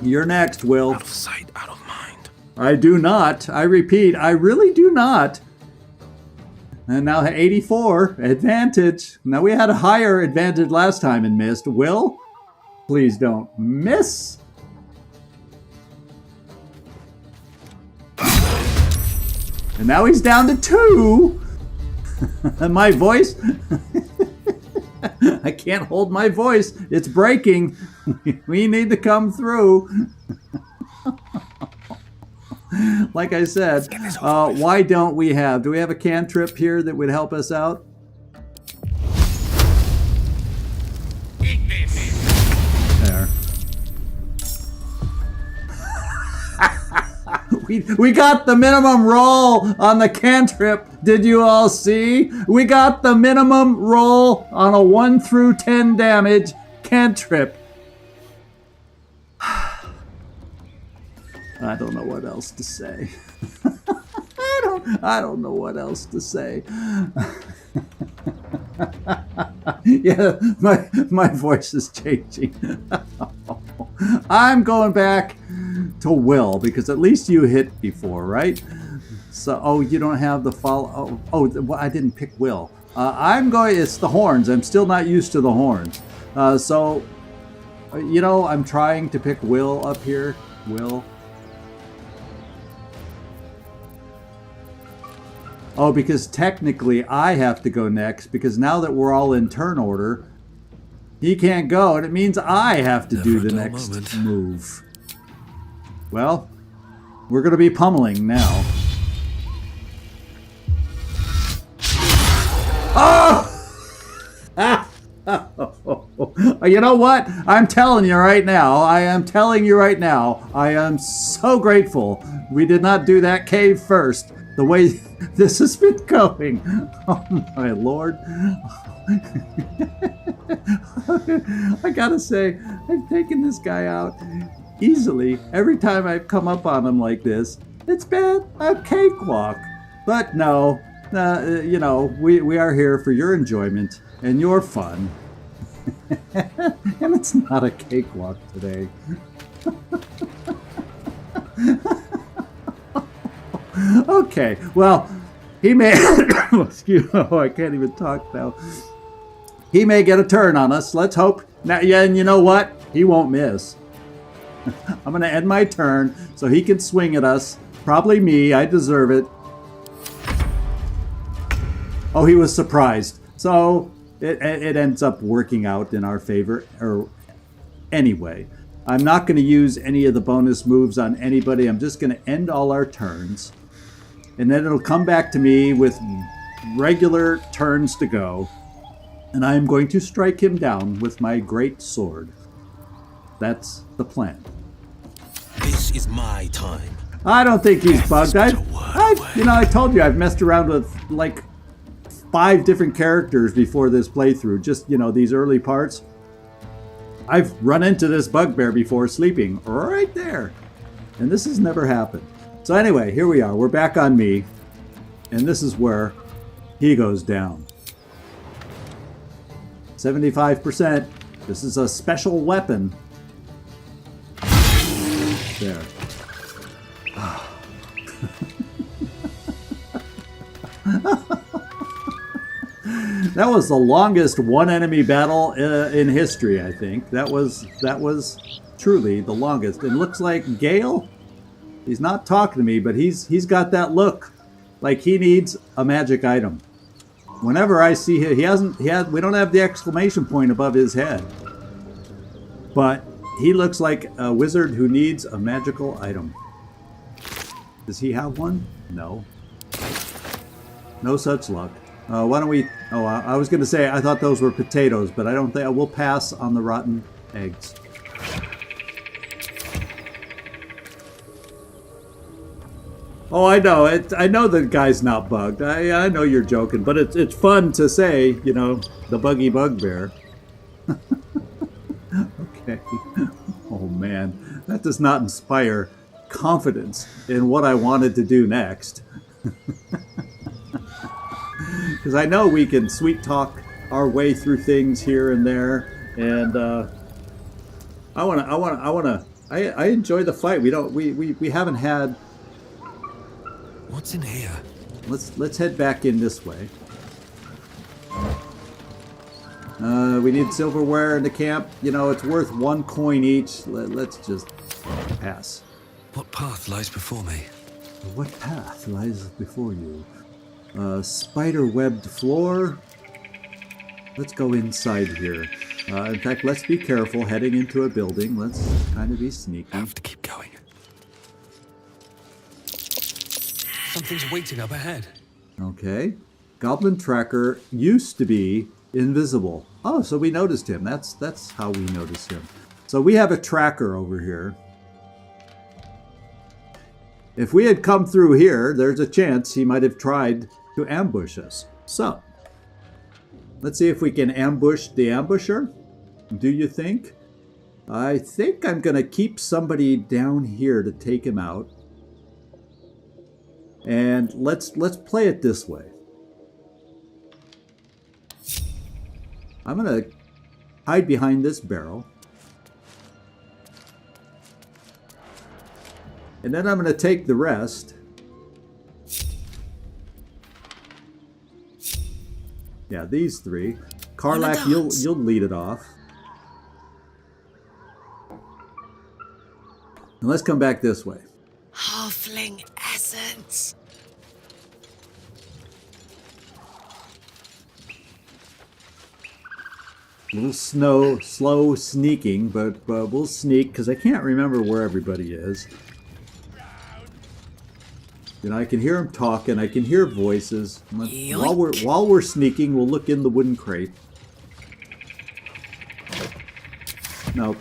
You're next, Will. Out of sight, out of mind. I do not. I repeat, I really do not. And now 84, advantage. Now we had a higher advantage last time and missed. Will, please don't miss. And now he's down to 2. And my voice, I can't hold my voice. It's breaking. We need to come through. Like I said, why don't we have... Do we have a cantrip here that would help us out? There. We got the minimum roll on the cantrip. Did you all see? We got the minimum roll on a 1 through 10 damage cantrip. I don't know what else to say. I don't know what else to say. Yeah, my voice is changing. I'm going back to Will because at least you hit before, right? So, oh, you don't have the follow. Oh, I didn't pick Will. I'm going. It's the horns. I'm still not used to the horns. So, you know, I'm trying to pick Will up here. Will. Oh, because technically I have to go next because now that we're all in turn order, he can't go, and it means I have to do the next move. Well, we're going to be pummeling now. Oh! You know what? I'm telling you right now. I am telling you right now. I am so grateful we did not do that cave first. The way this has been going. Oh my lord. I gotta say, I've taken this guy out easily. Every time I've come up on him like this, it's been a cakewalk. But no, you know, we are here for your enjoyment and your fun. And it's not a cakewalk today. Okay, well, he may... excuse me, oh, I can't even talk now. He may get a turn on us. Let's hope. Now, yeah, and you know what? He won't miss. I'm going to end my turn so he can swing at us. Probably me. I deserve it. Oh, he was surprised. So it ends up working out in our favor. Or anyway, I'm not going to use any of the bonus moves on anybody. I'm just going to end all our turns. And then it'll come back to me with regular turns to go. And I'm going to strike him down with my great sword. That's the plan. This is my time. I don't think he's bugged. I told you I've messed around with like 5 different characters before this playthrough. Just, you know, these early parts. I've run into this bugbear before sleeping right there. And this has never happened. So anyway, here we are. We're back on me. And this is where he goes down. 75%. This is a special weapon. There. That was the longest one enemy battle in history, I think. That was truly the longest. It looks like Gale, he's not talking to me, but he's got that look like he needs a magic item. Whenever I see him, we don't have the exclamation point above his head. But he looks like a wizard who needs a magical item. Does he have one? No. No such luck. Why don't we... Oh, I was going to say I thought those were potatoes, but I don't think... We'll pass on the rotten eggs. Oh, I know. I know the guy's not bugged. I know you're joking, but it's fun to say, you know, the buggy bugbear. Okay. Oh, man. That does not inspire confidence in what I wanted to do next. Because I know we can sweet talk our way through things here and there, and I enjoy the fight. We haven't had What's in here? Let's head back in this way. We need silverware in the camp. You know, it's worth 1 coin each. Let's just pass. What path lies before me? What path lies before you? Spider-webbed floor. Let's go inside here. In fact, let's be careful heading into a building. Let's kind of be sneaky. I have to keep going. Something's waiting up ahead. Okay. Goblin tracker used to be invisible. Oh, so we noticed him. That's how we noticed him. So we have a tracker over here. If we had come through here, there's a chance he might have tried to ambush us. So, let's see if we can ambush the ambusher. Do you think? I think I'm going to keep somebody down here to take him out. And let's play it this way. I'm going to hide behind this barrel. And then I'm going to take the rest. Yeah, these three. Karlach, you'll lead it off. And let's come back this way. Halfling essence. A little slow sneaking, but we'll sneak because I can't remember where everybody is. You know, I can hear them talking. I can hear voices. While we're sneaking, we'll look in the wooden crate. Nope.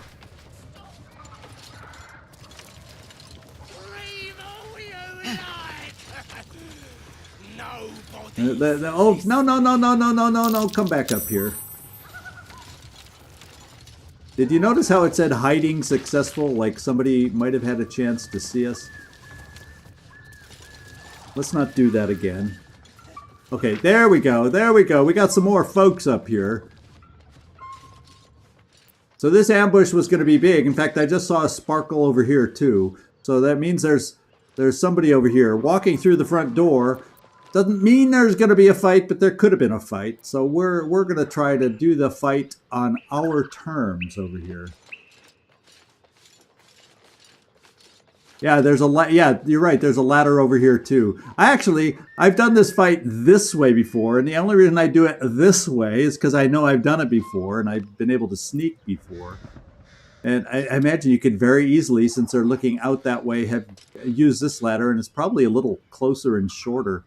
Oh no! Come back up here. Did you notice how it said hiding successful? Like somebody might have had a chance to see us. Let's not do that again. Okay, there we go. There we go. We got some more folks up here. So this ambush was going to be big. In fact, I just saw a sparkle over here too. So that means there's somebody over here walking through the front door. Doesn't mean there's going to be a fight, but there could have been a fight. So we're going to try to do the fight on our terms over here. Yeah, yeah, you're right. There's a ladder over here too. I've done this fight this way before, and the only reason I do it this way is because I know I've done it before, and I've been able to sneak before. And I imagine you could very easily, since they're looking out that way, have used this ladder, and it's probably a little closer and shorter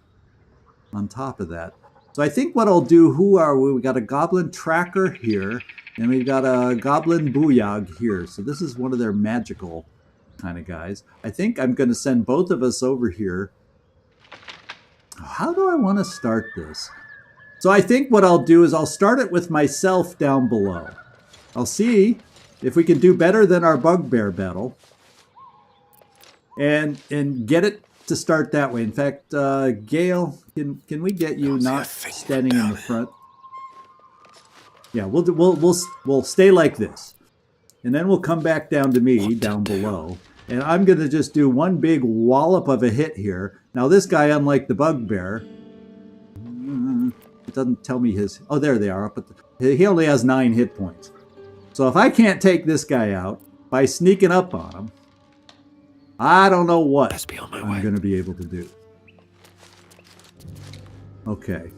on top of that. So I think what I'll do, who are we? We got a goblin tracker here, and we've got a goblin booyag here. So this is one of their magical kind of guys. I think I'm going to send both of us over here. How do I want to start this? So I think what I'll do is I'll start it with myself down below. I'll see if we can do better than our bugbear battle. And get it to start that way. In fact, Gale, can we get you not standing in the front? Yeah, we'll stay like this. And then we'll come back down to me down below. And I'm going to just do one big wallop of a hit here. Now this guy, unlike the bugbear, it doesn't tell me his... Oh, there they are. Up at he only has 9 hit points. So if I can't take this guy out by sneaking up on him, I don't know what I'm going to be able to do. Okay.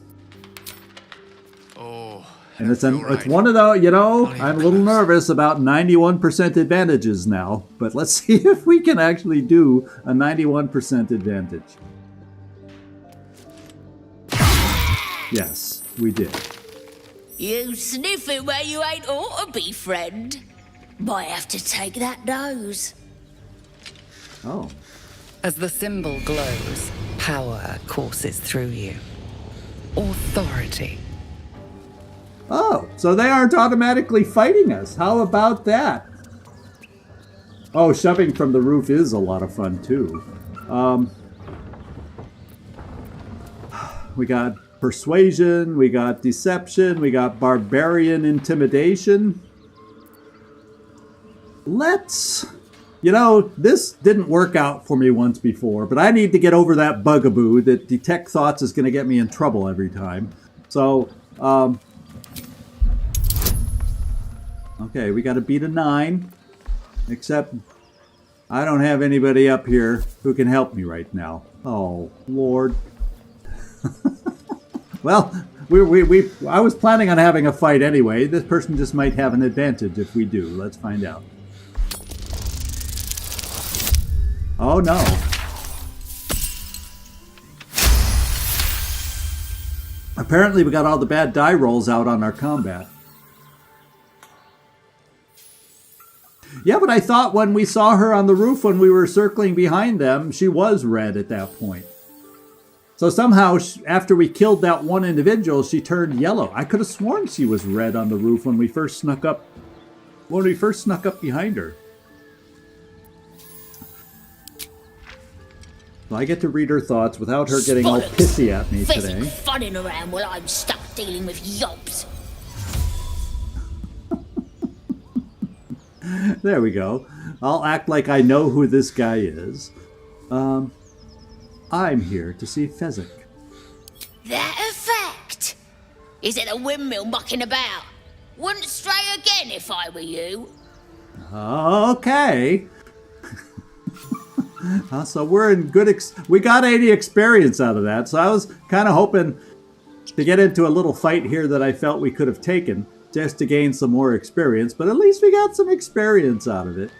Oh, and it's one of those, you know, I'm a little nervous about 91% advantages now, but let's see if we can actually do a 91% advantage. Yes, we did. You sniffing where you ain't ought to be, friend. Might have to take that nose. Oh. As the symbol glows, power courses through you. Authority. Oh, so they aren't automatically fighting us. How about that? Oh, shoving from the roof is a lot of fun, too. We got persuasion, we got deception, we got barbarian intimidation. Let's You know, this didn't work out for me once before, but I need to get over that bugaboo that detect thoughts is going to get me in trouble every time. So, okay, we got to beat a 9, except I don't have anybody up here who can help me right now. Oh, Lord. Well, I was planning on having a fight anyway. This person just might have an advantage if we do. Let's find out. Oh, no. Apparently we got all the bad die rolls out on our combat. Yeah, but I thought when we saw her on the roof when we were circling behind them, she was red at that point. So somehow, after we killed that one individual, she turned yellow. I could have sworn she was red on the roof when we first snuck up. When we first snuck up behind her. So I get to read her thoughts without her getting all pissy at me today. Funning around while I'm stuck dealing with yobs. There we go. I'll act like I know who this guy is. I'm here to see Fezzik. That effect? Is it a windmill mucking about? Wouldn't stray again if I were you. Okay. So we're in good... we got 80 experience out of that, so I was kind of hoping to get into a little fight here that I felt we could have taken just to gain some more experience, but at least we got some experience out of it.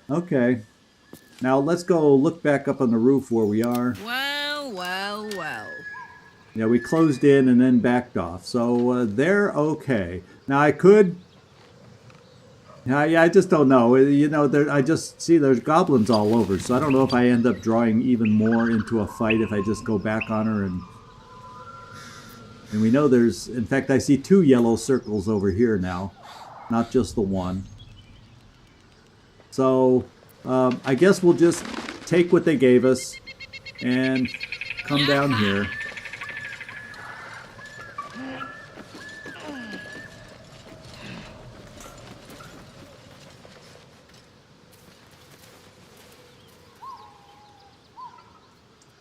Okay. Now let's go look back up on the roof where we are. Well, well, well. Yeah, we closed in and then backed off, so they're okay. Now I could... yeah, I just don't know. You know, I just see there's goblins all over, so I don't know if I end up drawing even more into a fight if I just go back on her. And we know there's... in fact, I see 2 yellow circles over here now, not just the one. So... I guess we'll just take what they gave us and come down here.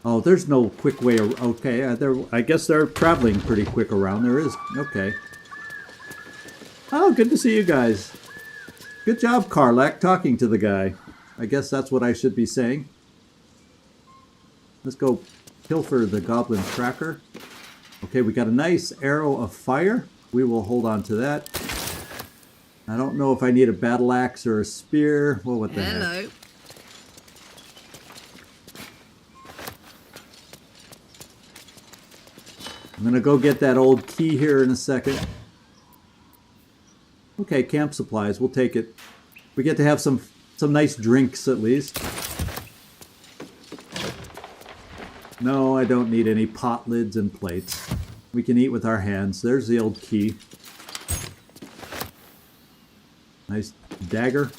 Oh, there's no quick way. Okay, I guess they're traveling pretty quick around. There is. Okay. Oh, good to see you guys. Good job, Karlak, talking to the guy. I guess that's what I should be saying. Let's go pilfer the goblin tracker. Okay, we got a nice arrow of fire. We will hold on to that. I don't know if I need a battle axe or a spear. Well, what the heck? I'm going to go get that old key here in a second. Okay, camp supplies. We'll take it. We get to have some nice drinks at least. No, I don't need any pot lids and plates. We can eat with our hands. There's the old key. Nice dagger.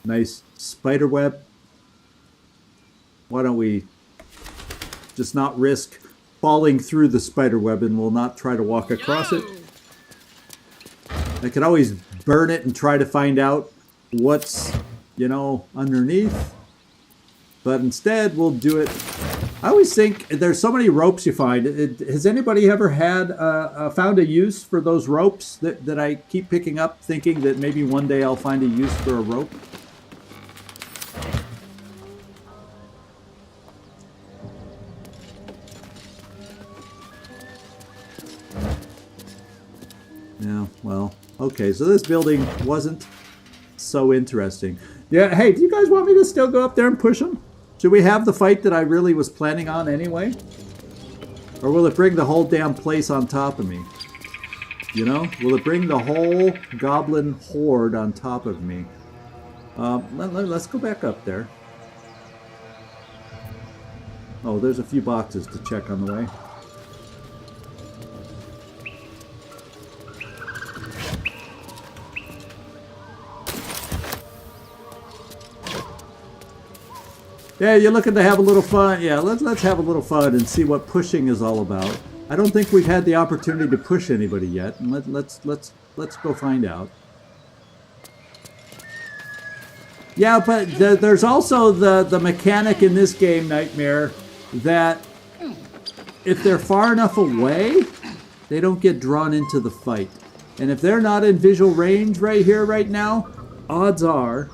Nice spider web. Why don't we just not risk falling through the spider web, and we'll not try to walk across it. I could always burn it and try to find out what's, you know, underneath. But instead, we'll do it. I always think there's so many ropes you find. Has anybody ever had found a use for those ropes that I keep picking up, thinking that maybe one day I'll find a use for a rope? Yeah, well, okay, so this building wasn't so interesting. Yeah, hey, do you guys want me to still go up there and push them? Should we have the fight that I really was planning on anyway? Or will it bring the whole damn place on top of me? You know? Will it bring the whole goblin horde on top of me? Let's go back up there. Oh, there's a few boxes to check on the way. Yeah, you're looking to have a little fun. Yeah, let's have a little fun and see what pushing is all about. I don't think we've had the opportunity to push anybody yet, and let's go find out. Yeah, but there's also the mechanic in this game, Nightmare, that if they're far enough away, they don't get drawn into the fight. And if they're not in visual range right here, right now, odds are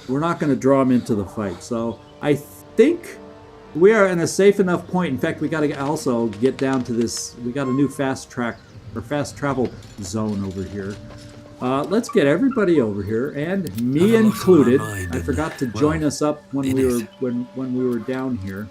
we're not going to draw them into the fight. So I think we are in a safe enough point. In fact, we got to also get down to this. We got a new fast travel zone over here. Let's get everybody over here, and me included. I forgot to join us up when we were down here.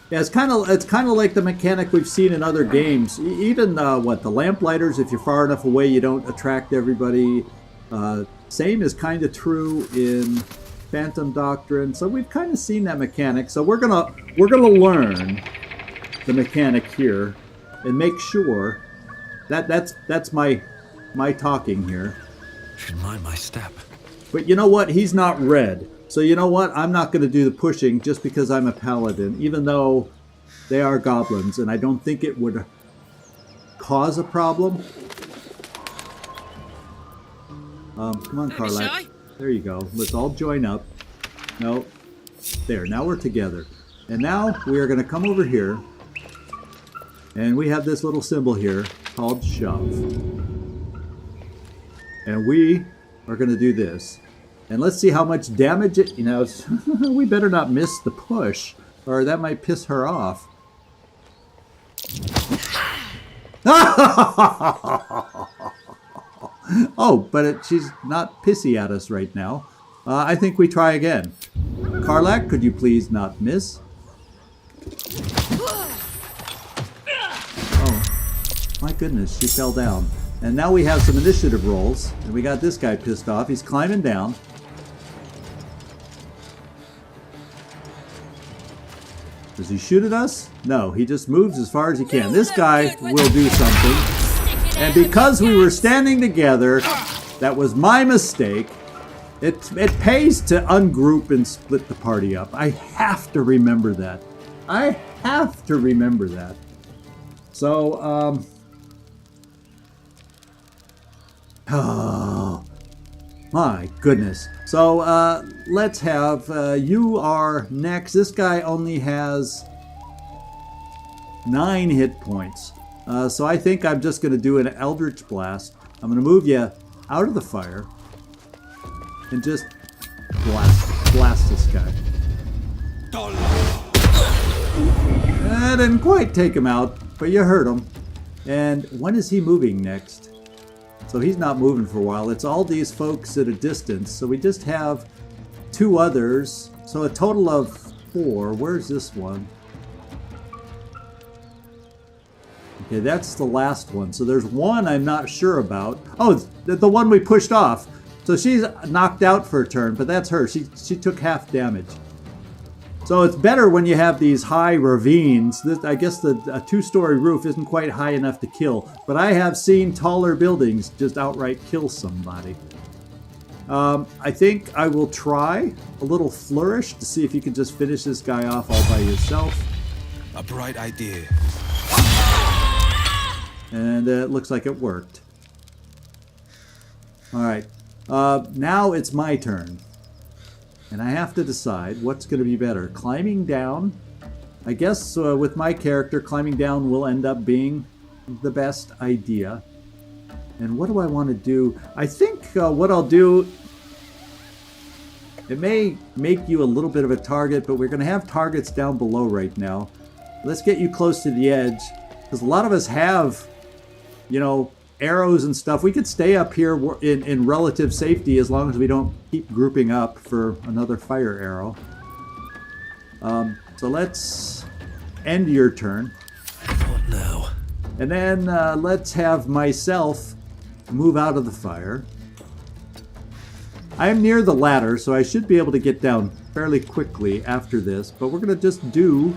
Yeah, it's kind of like the mechanic we've seen in other games. Even the lamplighters. If you're far enough away, you don't attract everybody. Same is kind of true in Phantom Doctrine. So we've kind of seen that mechanic. So we're gonna learn the mechanic here and make sure that's my talking here. Should mind my step. But you know what? He's not red. So you know what? I'm not going to do the pushing just because I'm a paladin, even though they are goblins, and I don't think it would cause a problem. Come on, Karlak. There you go. Let's all join up. No. There. Now we're together. And now we are going to come over here, and we have this little symbol here called shove. And we are going to do this. And let's see how much damage it, we better not miss the push, or that might piss her off. Oh, but she's not pissy at us right now. I think we try again. Karlak, could you please not miss? Oh, my goodness, she fell down. And now we have some initiative rolls, and we got this guy pissed off. He's climbing down. Does he shoot at us? No, he just moves as far as he can. This guy will do something. And because we were standing together, that was my mistake. It pays to ungroup and split the party up. I have to remember that. I have to remember that. So, oh, my goodness. So, let's have, you are next. This guy only has 9 hit points. So I think I'm just going to do an Eldritch Blast. I'm going to move you out of the fire and just blast this guy. I didn't quite take him out, but you heard him. And when is he moving next? So he's not moving for a while. It's all these folks at a distance. So we just have 2 others. So a total of 4. Where's this one? Okay, that's the last one. So there's one I'm not sure about. Oh, the one we pushed off. So she's knocked out for a turn, but that's her. She took half damage. So it's better when you have these high ravines. I guess a 2-story roof isn't quite high enough to kill, but I have seen taller buildings just outright kill somebody. I think I will try a little flourish to see if you can just finish this guy off all by yourself. A bright idea. And it looks like it worked. Alright, now it's my turn. And I have to decide what's going to be better. Climbing down. I guess with my character, climbing down will end up being the best idea. And what do I want to do? I think what I'll do, it may make you a little bit of a target, but we're going to have targets down below right now. Let's get you close to the edge, because a lot of us have, arrows and stuff. We could stay up here in relative safety as long as we don't keep grouping up for another fire arrow. So let's end your turn. What now? And then let's have myself move out of the fire. I'm near the ladder, so I should be able to get down fairly quickly after this. But we're going to just do,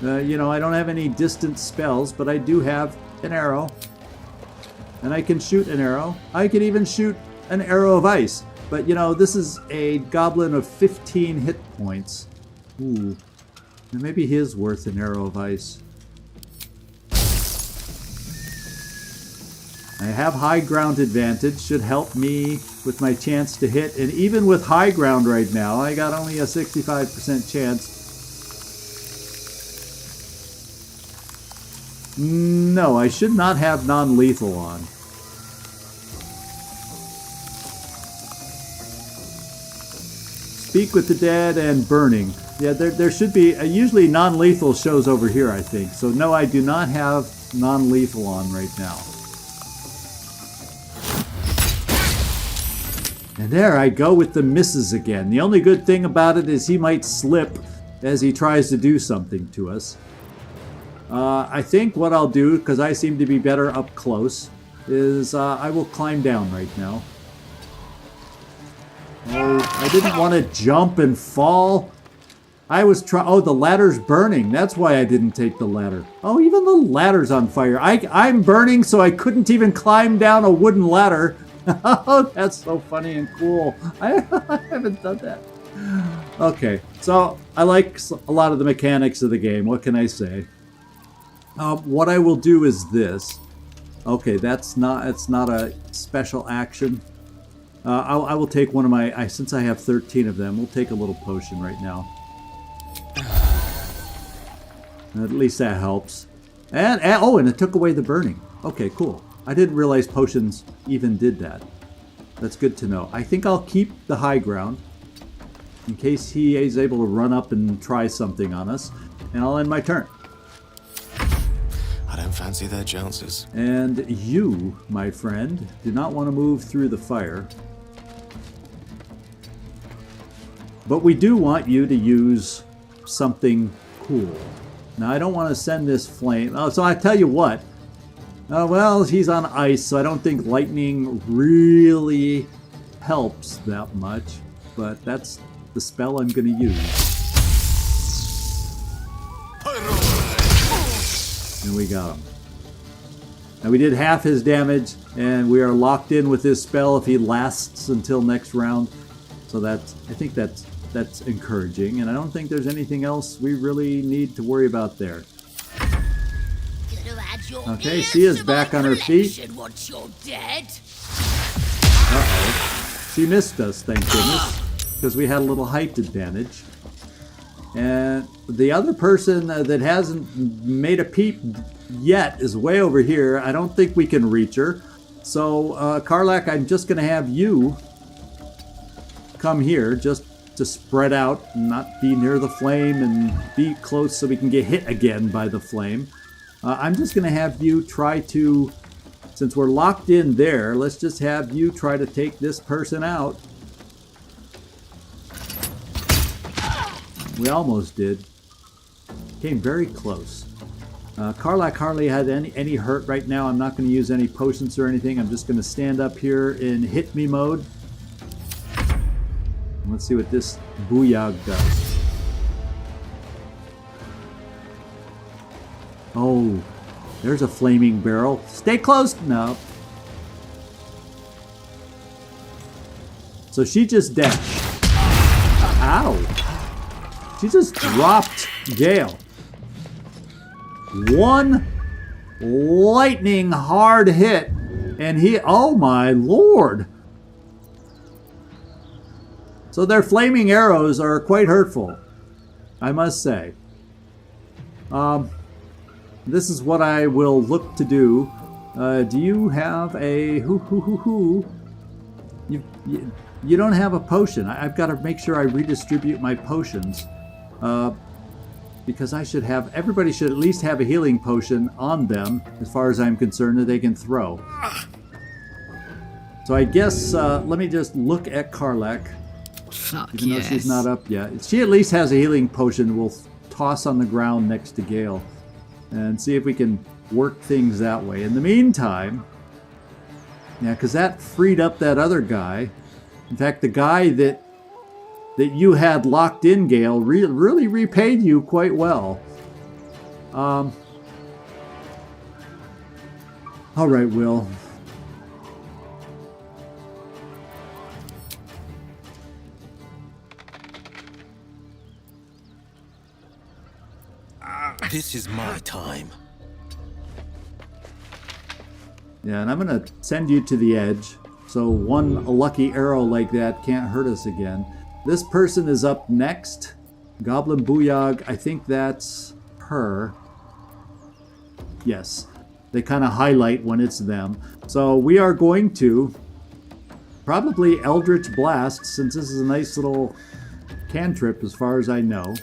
I don't have any distance spells, but I do have an arrow. And I can shoot an arrow. I can even shoot an arrow of ice. But, you know, this is a goblin of 15 hit points. Ooh. And maybe he is worth an arrow of ice. I have high ground advantage. Should help me with my chance to hit. And even with high ground right now, I got only a 65% chance. No, I should not have non-lethal on. Speak with the Dead and Burning. Yeah, there should be... usually non-lethal shows over here, I think. So no, I do not have non-lethal on right now. And there I go with the misses again. The only good thing about it is he might slip as he tries to do something to us. I think what I'll do, because I seem to be better up close, is I will climb down right now. Oh, I didn't want to jump and fall. I was trying... Oh, the ladder's burning. That's why I didn't take the ladder. Oh, even the ladder's on fire. I'm burning, so I couldn't even climb down a wooden ladder. Oh, that's so funny and cool. I haven't done that. Okay, so I like a lot of the mechanics of the game. What can I say? What I will do is this. Okay, it's not a special action. I will take one of my... since I have 13 of them, we'll take a little potion right now. At least that helps. And it took away the burning. Okay, cool. I didn't realize potions even did that. That's good to know. I think I'll keep the high ground in case he is able to run up and try something on us. And I'll end my turn. I don't fancy their chances. And you, my friend, do not want to move through the fire. But we do want you to use something cool. Now, I don't want to send this flame. Oh, so I tell you what. Well, he's on ice, so I don't think lightning really helps that much. But that's the spell I'm going to use. And we got him. Now, we did half his damage, and we are locked in with this spell if he lasts until next round. So I think that's encouraging, and I don't think there's anything else we really need to worry about there. Okay, Sia's back on her feet. Uh-oh. She missed us, thank goodness, because we had a little height advantage. And the other person that hasn't made a peep yet is way over here. I don't think we can reach her. So, Karlak, I'm just going to have you come here just to spread out and not be near the flame and be close so we can get hit again by the flame. I'm just going to have you try to, since we're locked in there, let's just have you try to take this person out. We almost did. Came very close. Karlak hardly had any hurt right now. I'm not going to use any potions or anything. I'm just going to stand up here in hit me mode. Let's see what this Booyag does. Oh, there's a flaming barrel. Stay close. No. So she just dashed. Ow. She just dropped Gale. One lightning hard hit. And he... Oh my lord. So their flaming arrows are quite hurtful, I must say. This is what I will look to do. Do you have a... You don't have a potion. I've got to make sure I redistribute my potions. Because I should have... Everybody should at least have a healing potion on them, as far as I'm concerned, that they can throw. So I guess, let me just look at Karlak. Fuck even yes. though she's not up yet. She at least has a healing potion we'll toss on the ground next to Gale. And see if we can work things that way. In the meantime... Yeah, because that freed up that other guy. In fact, the guy that you had locked in, Gale, really repaid you quite well. All right, Will. This is my time. Yeah, and I'm gonna send you to the edge, so a lucky arrow like that can't hurt us again. This person is up next. Goblin Booyog, I think that's her. Yes, they kind of highlight when it's them. So we are going to probably Eldritch Blast, since this is a nice little cantrip as far as I know.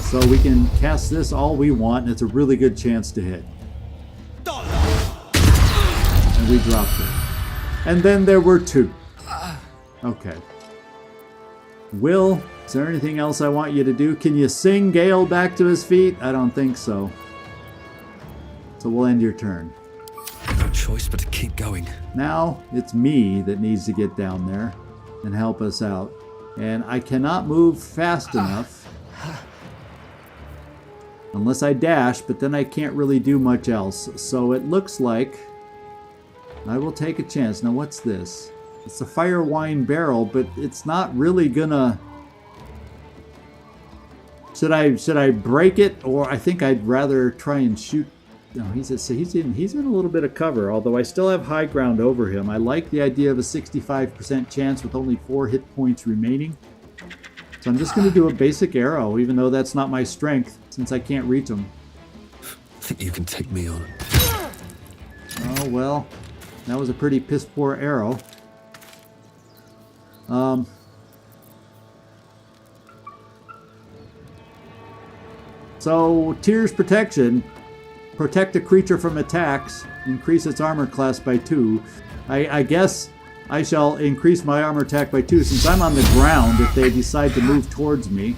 So we can cast this all we want, and it's a really good chance to hit. And we dropped it. And then there were two. Okay. Will, is there anything else I want you to do? Can you sing Gale back to his feet? I don't think so. So we'll end your turn. No choice but to keep going. Now it's me that needs to get down there and help us out. And I cannot move fast enough. Unless I dash, but then I can't really do much else. So it looks like I will take a chance. Now what's this? It's a fire wine barrel, but it's not really gonna... Should I break it? Or I think I'd rather try and shoot... No, he's in a little bit of cover, although I still have high ground over him. I like the idea of a 65% chance with only 4 hit points remaining. So I'm just going to do a basic arrow, even though that's not my strength, since I can't reach him. I think you can take me on. Oh, well, that was a pretty piss-poor arrow. So, Tears Protection. Protect a creature from attacks. Increase its armor class by 2. I guess I shall increase my armor attack by 2 since I'm on the ground if they decide to move towards me.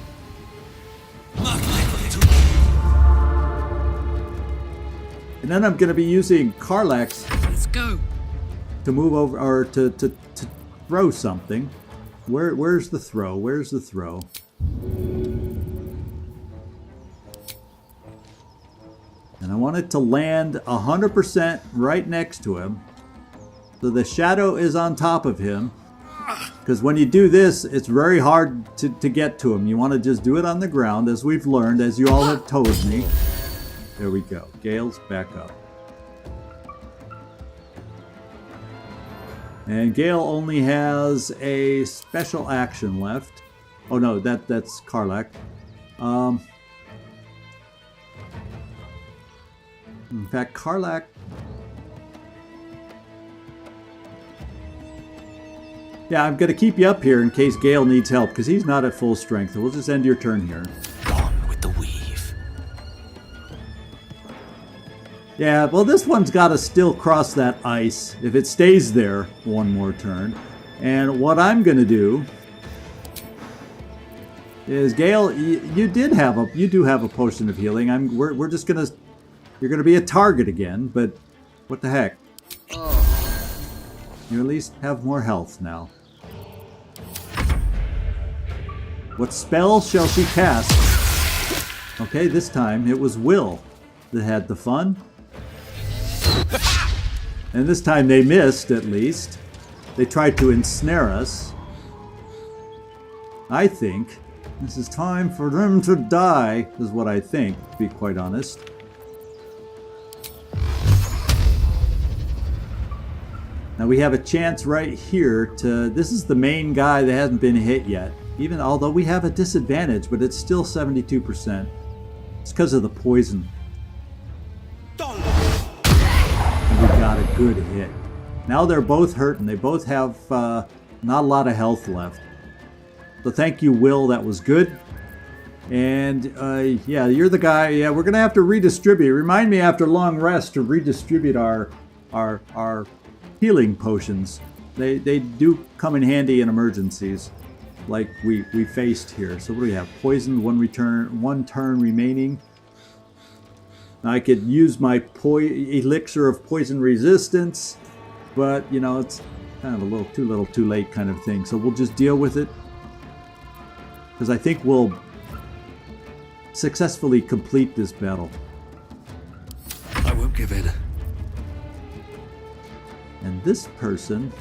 And then I'm going to be using Karlach's Let's go. to move over, or to throw something. Where's the throw? Where's the throw? And I want it to land 100% right next to him. So the shadow is on top of him. Because when you do this, it's very hard to get to him. You want to just do it on the ground, as we've learned, as you all have told me. There we go. Gale's back up. And Gale only has a special action left. Oh no, that's Karlach. In fact, Karlach... Yeah, I'm going to keep you up here in case Gale needs help, because he's not at full strength. We'll just end your turn here. Gone with the weave. Yeah, well, this one's got to still cross that ice if it stays there one more turn. And what I'm going to do is, Gale, you do have a potion of healing. We're just going to... You're going to be a target again, but what the heck? You at least have more health now. What spell shall she cast? Okay, this time it was Will that had the fun. And this time they missed, at least. They tried to ensnare us. I think this is time for them to die, is what I think, to be quite honest. Now we have a chance right here to... This is the main guy that hasn't been hit yet. Even although we have a disadvantage, but it's still 72%. It's because of the poison. And we got a good hit. Now they're both hurting. They both have not a lot of health left. So thank you, Will. That was good. And yeah, you're the guy. Yeah, we're going to have to redistribute. Remind me after long rest to redistribute our healing potions. They do come in handy in emergencies, like we faced here. So what do we have? Poison, one turn remaining. Now I could use my elixir of poison resistance, but you know, it's kind of a little too late kind of thing. So we'll just deal with it, because I think we'll successfully complete this battle. I won't give in. And this person...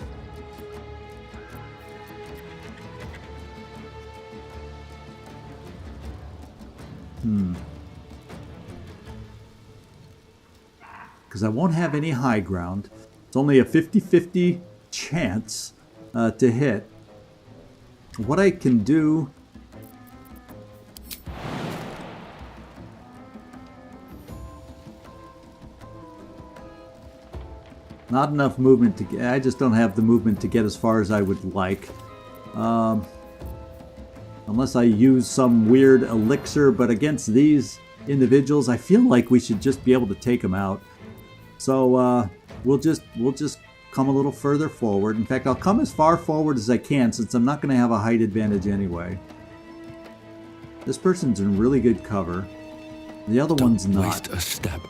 because I won't have any high ground. It's only a 50-50 chance to hit. What I can do... Not enough movement to get... I just don't have the movement to get as far as I would like. Unless I use some weird elixir, but against these individuals, I feel like we should just be able to take them out. So we'll just come a little further forward. In fact, I'll come as far forward as I can, since I'm not going to have a height advantage anyway. This person's in really good cover. The other one's not. Waste a step.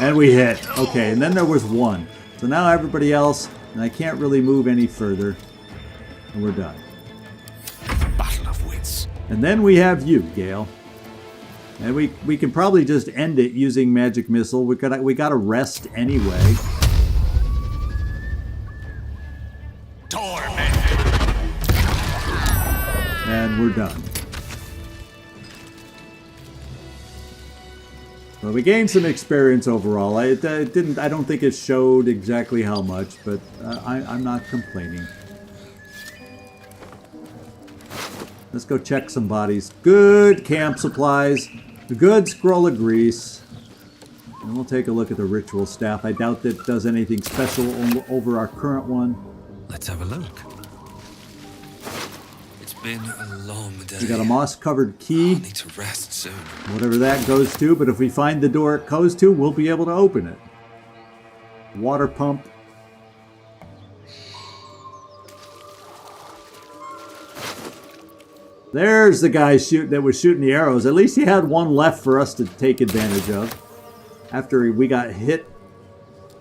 And we hit. Okay, and then there was one. So now everybody else, and I can't really move any further. And we're done. Battle of wits. And then we have you, Gale. And we can probably just end it using magic missile. We gotta rest anyway. Tormented. And we're done. Well, we gained some experience overall. I don't think it showed exactly how much, but I'm not complaining. Let's go check some bodies. Good camp supplies. A good scroll of grease. And we'll take a look at the ritual staff. I doubt that it does anything special over our current one. Let's have a look. It's been a long day. We got a moss-covered key. I need to rest soon. Whatever that goes to, but if we find the door it goes to, we'll be able to open it. Water pump. There's the guy that was shooting the arrows. At least he had one left for us to take advantage of. After we got hit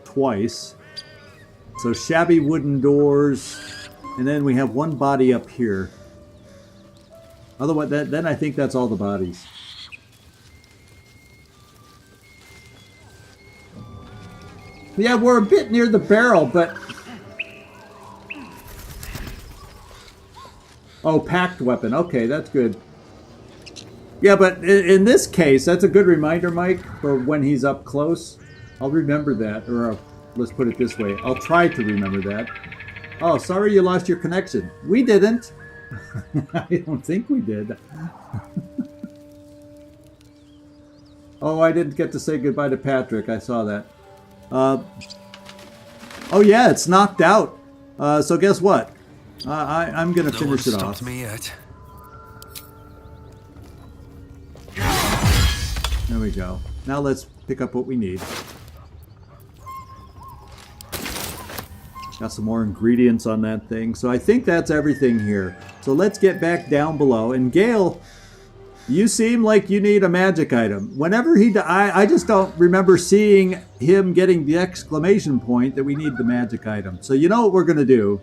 twice. So shabby wooden doors. And then we have one body up here. Otherwise, then I think that's all the bodies. Yeah, we're a bit near the barrel, but... Oh, packed weapon. Okay, that's good. Yeah, but in this case, that's a good reminder, Mike, for when he's up close. I'll remember that. Or let's put it this way. I'll try to remember that. Oh, sorry you lost your connection. We didn't. I don't think we did. Oh, I didn't get to say goodbye to Patrick. I saw that. Oh, yeah, it's knocked out. So guess what? I'm going to finish it off. Me yet. There we go. Now let's pick up what we need. Got some more ingredients on that thing. So I think that's everything here. So let's get back down below. And Gale, you seem like you need a magic item. Whenever I just don't remember seeing him getting the exclamation point that we need the magic item. So you know what we're going to do?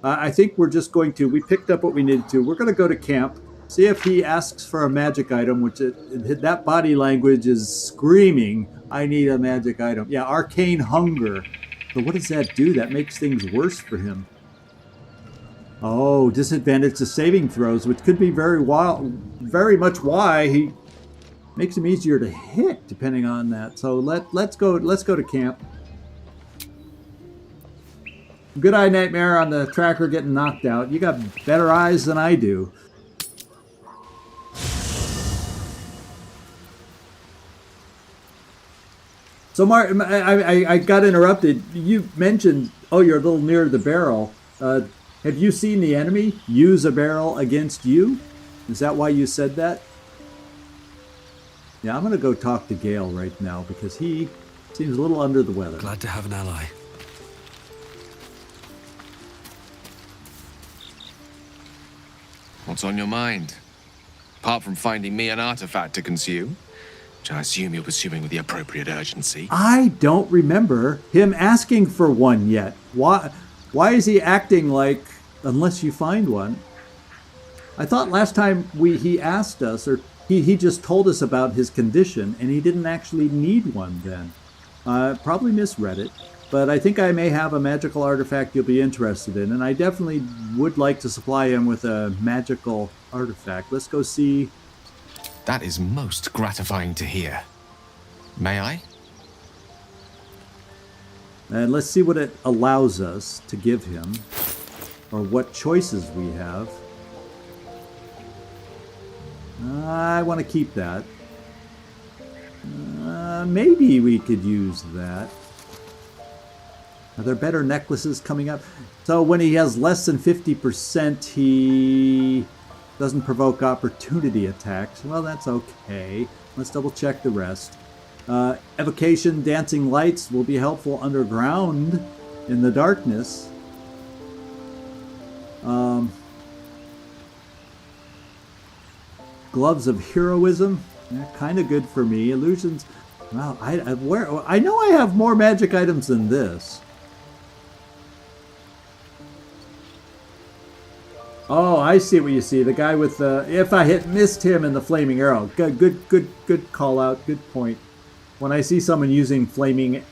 I think we're just going to, we picked up what we needed to. We're going to go to camp, see if he asks for a magic item, which that body language is screaming, I need a magic item. Yeah, arcane hunger. But what does that do? That makes things worse for him. Oh, disadvantage to saving throws, which could be very much why he makes him easier to hit, depending on that. So let's go to camp. Good eye, Nightmare, on the tracker getting knocked out. You got better eyes than I do. So, Martin, I got interrupted. You mentioned, oh, you're a little near the barrel. Have you seen the enemy use a barrel against you? Is that why you said that? Yeah, I'm going to go talk to Gale right now because he seems a little under the weather. Glad to have an ally. What's on your mind? Apart from finding me an artifact to consume, which I assume you're pursuing with the appropriate urgency. I don't remember him asking for one yet. Why is he acting like, unless you find one? I thought last time he asked us, or he just told us about his condition, and he didn't actually need one then. Probably misread it. But I think I may have a magical artifact you'll be interested in, and I definitely would like to supply him with a magical artifact. Let's go see That is most gratifying to hear. May I? And let's see what it allows us to give him, or what choices we have. I want to keep that. Maybe we could use that. Are there better necklaces coming up? So when he has less than 50%, he doesn't provoke opportunity attacks. Well, that's okay. Let's double check the rest. Evocation, dancing lights will be helpful underground in the darkness. Gloves of heroism, kind of good for me. Illusions. Wow, I know I have more magic items than this. Oh, I see what you see. The guy with the... If I had missed him in the flaming arrow. Good call out. Good point. When I see someone using flaming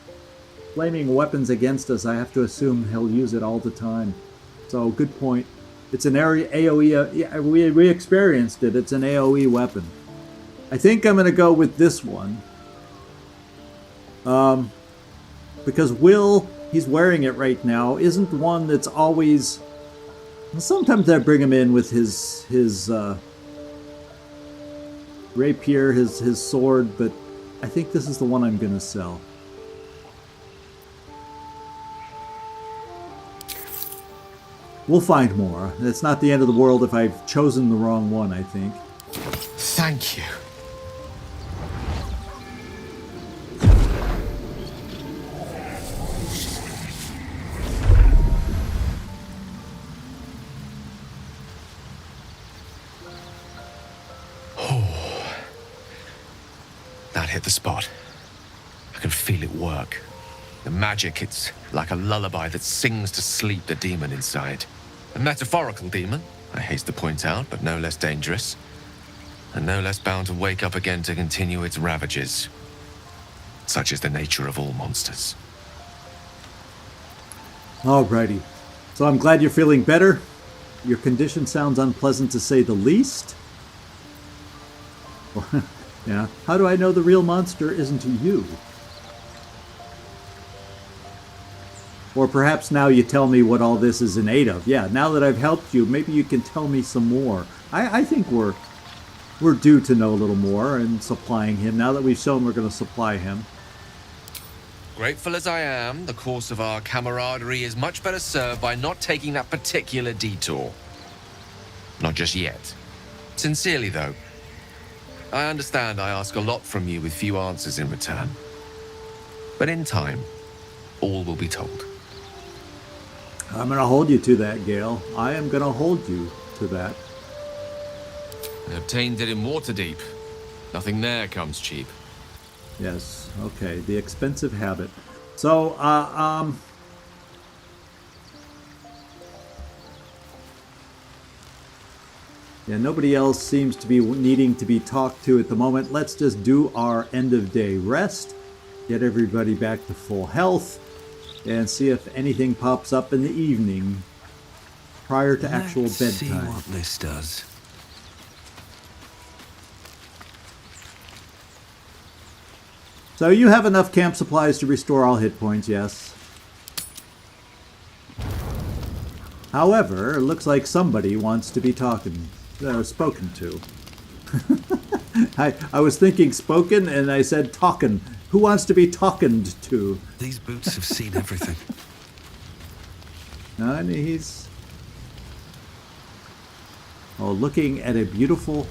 weapons against us, I have to assume he'll use it all the time. So, good point. It's an area AoE. Yeah, we experienced it. It's an AoE weapon. I think I'm going to go with this one. Because Will, he's wearing it right now, isn't one that's always... Sometimes I bring him in with his rapier, his sword, but I think this is the one I'm going to sell. We'll find more. It's not the end of the world if I've chosen the wrong one, I think. Thank you. That hit the spot. I can feel it work. The magic, it's like a lullaby that sings to sleep the demon inside. A metaphorical demon, I haste to point out, but no less dangerous. And no less bound to wake up again to continue its ravages. Such is the nature of all monsters. Alrighty. So I'm glad you're feeling better. Your condition sounds unpleasant to say the least. Yeah. How do I know the real monster isn't you? Or perhaps now you tell me what all this is in aid of. Yeah, now that I've helped you, maybe you can tell me some more. I think we're due to know a little more and supplying him. Now that we've shown we're going to supply him. Grateful as I am, the course of our camaraderie is much better served by not taking that particular detour. Not just yet. Sincerely, though. I understand I ask a lot from you with few answers in return. But in time, all will be told. I'm going to hold you to that, Gale. I am going to hold you to that. I obtained it in Waterdeep. Nothing there comes cheap. Yes, okay. The expensive habit. So, yeah, nobody else seems to be needing to be talked to at the moment. Let's just do our end of day rest, get everybody back to full health, and see if anything pops up in the evening prior to actual bedtime. Let's see what this does. So you have enough camp supplies to restore all hit points, yes. However, it looks like somebody wants to be spoken to. I was thinking spoken and I said talkin'. Who wants to be talkened to? These boots have seen everything. No, and he's looking at a beautiful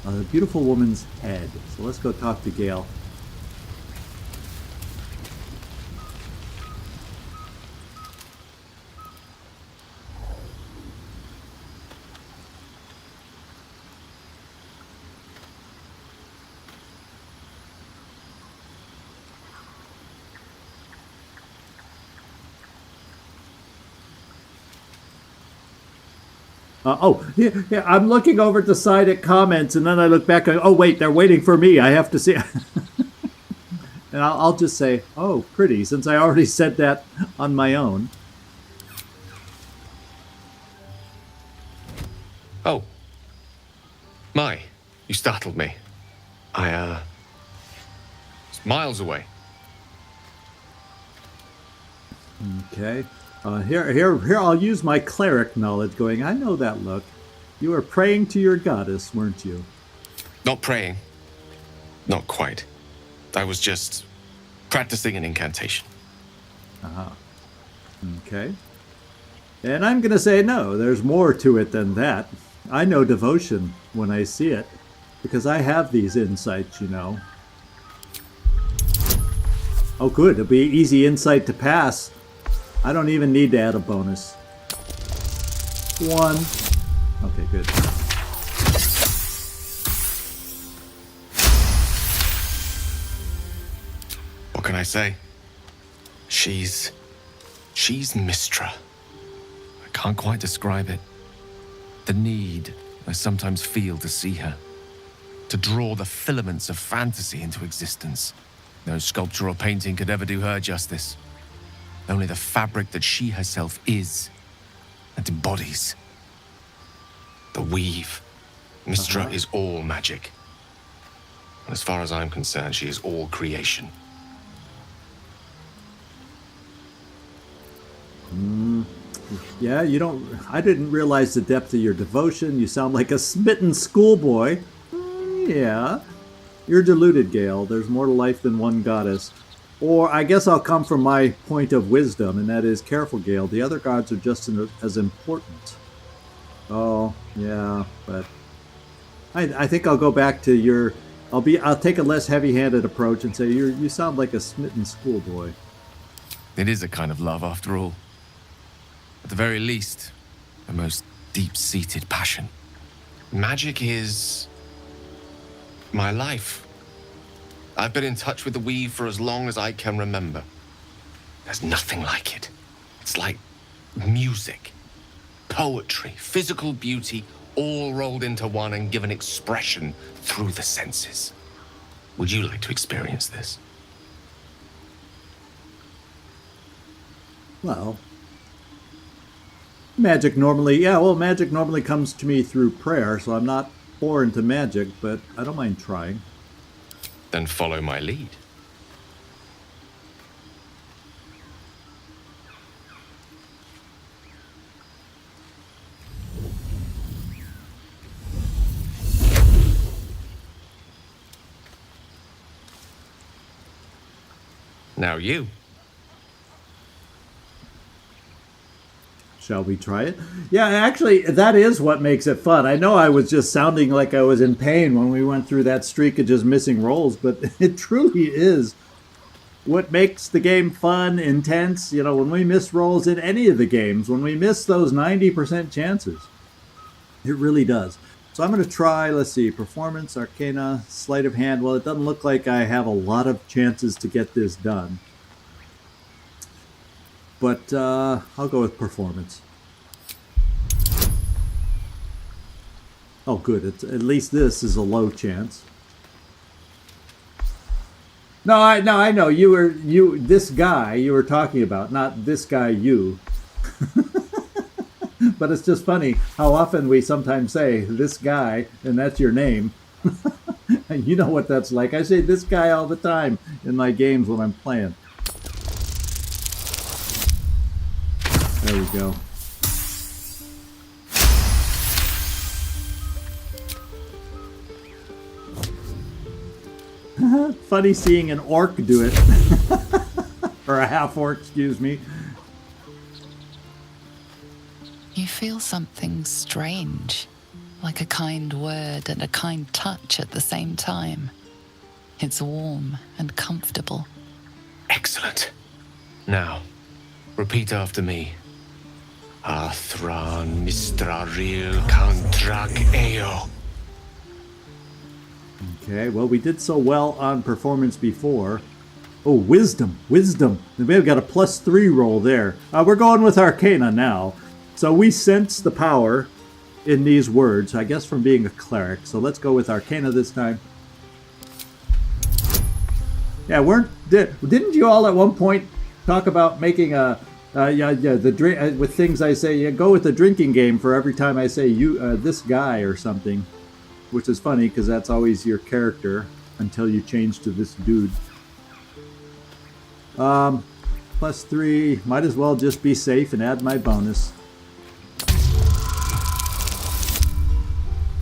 woman's head. So let's go talk to Gale. Yeah, I'm looking over at the side at comments, and then I look back and oh, wait, they're waiting for me. I have to see. And I'll just say, oh, pretty, since I already said that on my own. Oh. My. You startled me. I, was miles away. Okay. Here, I'll use my cleric knowledge going, I know that look. You were praying to your goddess, weren't you? Not praying. Not quite. I was just practicing an incantation. Uh-huh. Okay. And I'm going to say no, there's more to it than that. I know devotion when I see it, because I have these insights, you know. Oh, good. It'll be easy insight to pass. I don't even need to add a bonus. 1. Okay, good. What can I say? She's Mistra. I can't quite describe it. The need I sometimes feel to see her, to draw the filaments of fantasy into existence. No sculpture or painting could ever do her justice. Only the fabric that she herself is and embodies. The weave. Mistra is all magic. And as far as I'm concerned, she is all creation. Yeah, I didn't realize the depth of your devotion. You sound like a smitten schoolboy. Yeah. You're deluded, Gale. There's more to life than one goddess. Or I guess I'll come from my point of wisdom, and that is, careful, Gale. The other gods are just as important. Oh, yeah, but I think I'll go back to your. I'll take a less heavy-handed approach and say you sound like a smitten schoolboy. It is a kind of love, after all. At the very least, the most deep-seated passion. Magic is my life. I've been in touch with the weave for as long as I can remember. There's nothing like it. It's like music, poetry, physical beauty, all rolled into one and given expression through the senses. Would you like to experience this? Well, magic normally comes to me through prayer, so I'm not foreign to magic, but I don't mind trying. Then follow my lead. Now you. Shall we try it? Yeah, actually, that is what makes it fun. I know I was just sounding like I was in pain when we went through that streak of just missing rolls, but it truly is what makes the game fun, intense. You know, when we miss rolls in any of the games, when we miss those 90% chances, it really does. So I'm going to try, let's see, Performance, Arcana, Sleight of Hand. Well, it doesn't look like I have a lot of chances to get this done. But I'll go with Performance. Oh, good. At least this is a low chance. No, I know. This guy you were talking about, not this guy you. But it's just funny how often we sometimes say this guy, and that's your name. You know what that's like. I say this guy all the time in my games when I'm playing. There we go. Funny seeing an orc do it. Or a half-orc, excuse me. You feel something strange, like a kind word and a kind touch at the same time. It's warm and comfortable. Excellent. Now, repeat after me. Athran Mistraril Kantrak Eo. Okay, well, we did so well on Performance before. Oh, Wisdom. We've got a +3 roll there. We're going with Arcana now. So we sense the power in these words, I guess from being a cleric. So let's go with Arcana this time. Yeah, didn't you all at one point talk about making the drink with things I say? Yeah, go with the drinking game for every time I say you this guy or something. which is funny because that's always your character until you change to this dude. +3. Might as well just be safe and add my bonus.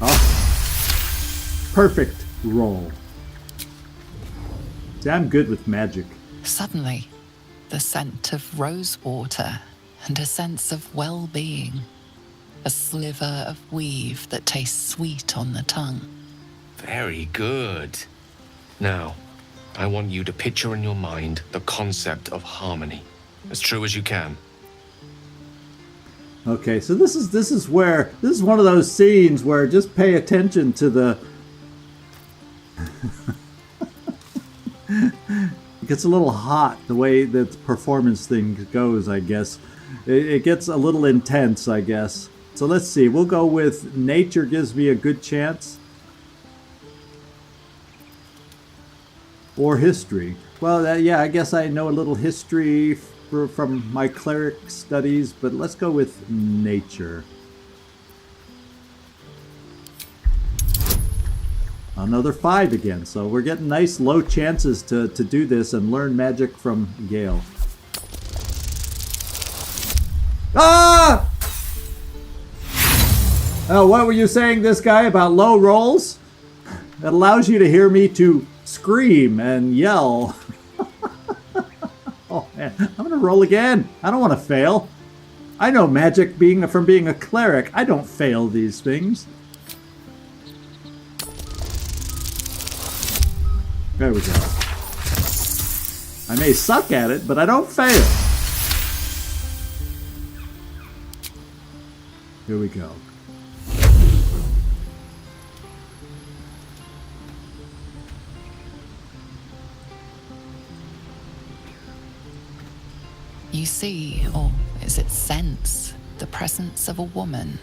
Oh, perfect roll. See, I'm good with magic. Suddenly, the scent of rose water and a sense of well-being. A sliver of weave that tastes sweet on the tongue. Very good. Now, I want you to picture in your mind the concept of harmony, as true as you can. Okay, so this is one of those scenes where just pay attention to the. It gets a little hot the way that the performance thing goes, I guess. It gets a little intense, I guess. So let's see. We'll go with nature gives me a good chance. Or history. Well, yeah, I guess I know a little history from my cleric studies, but let's go with nature. Another 5 again, so we're getting nice low chances to do this and learn magic from Gale. Ah! Oh, what were you saying, this guy, about low rolls? It allows you to hear me to scream and yell. Oh man, I'm gonna roll again. I don't want to fail. I know magic from being a cleric. I don't fail these things. There we go. I may suck at it, but I don't fail. Here we go. You see, or is it sense, the presence of a woman.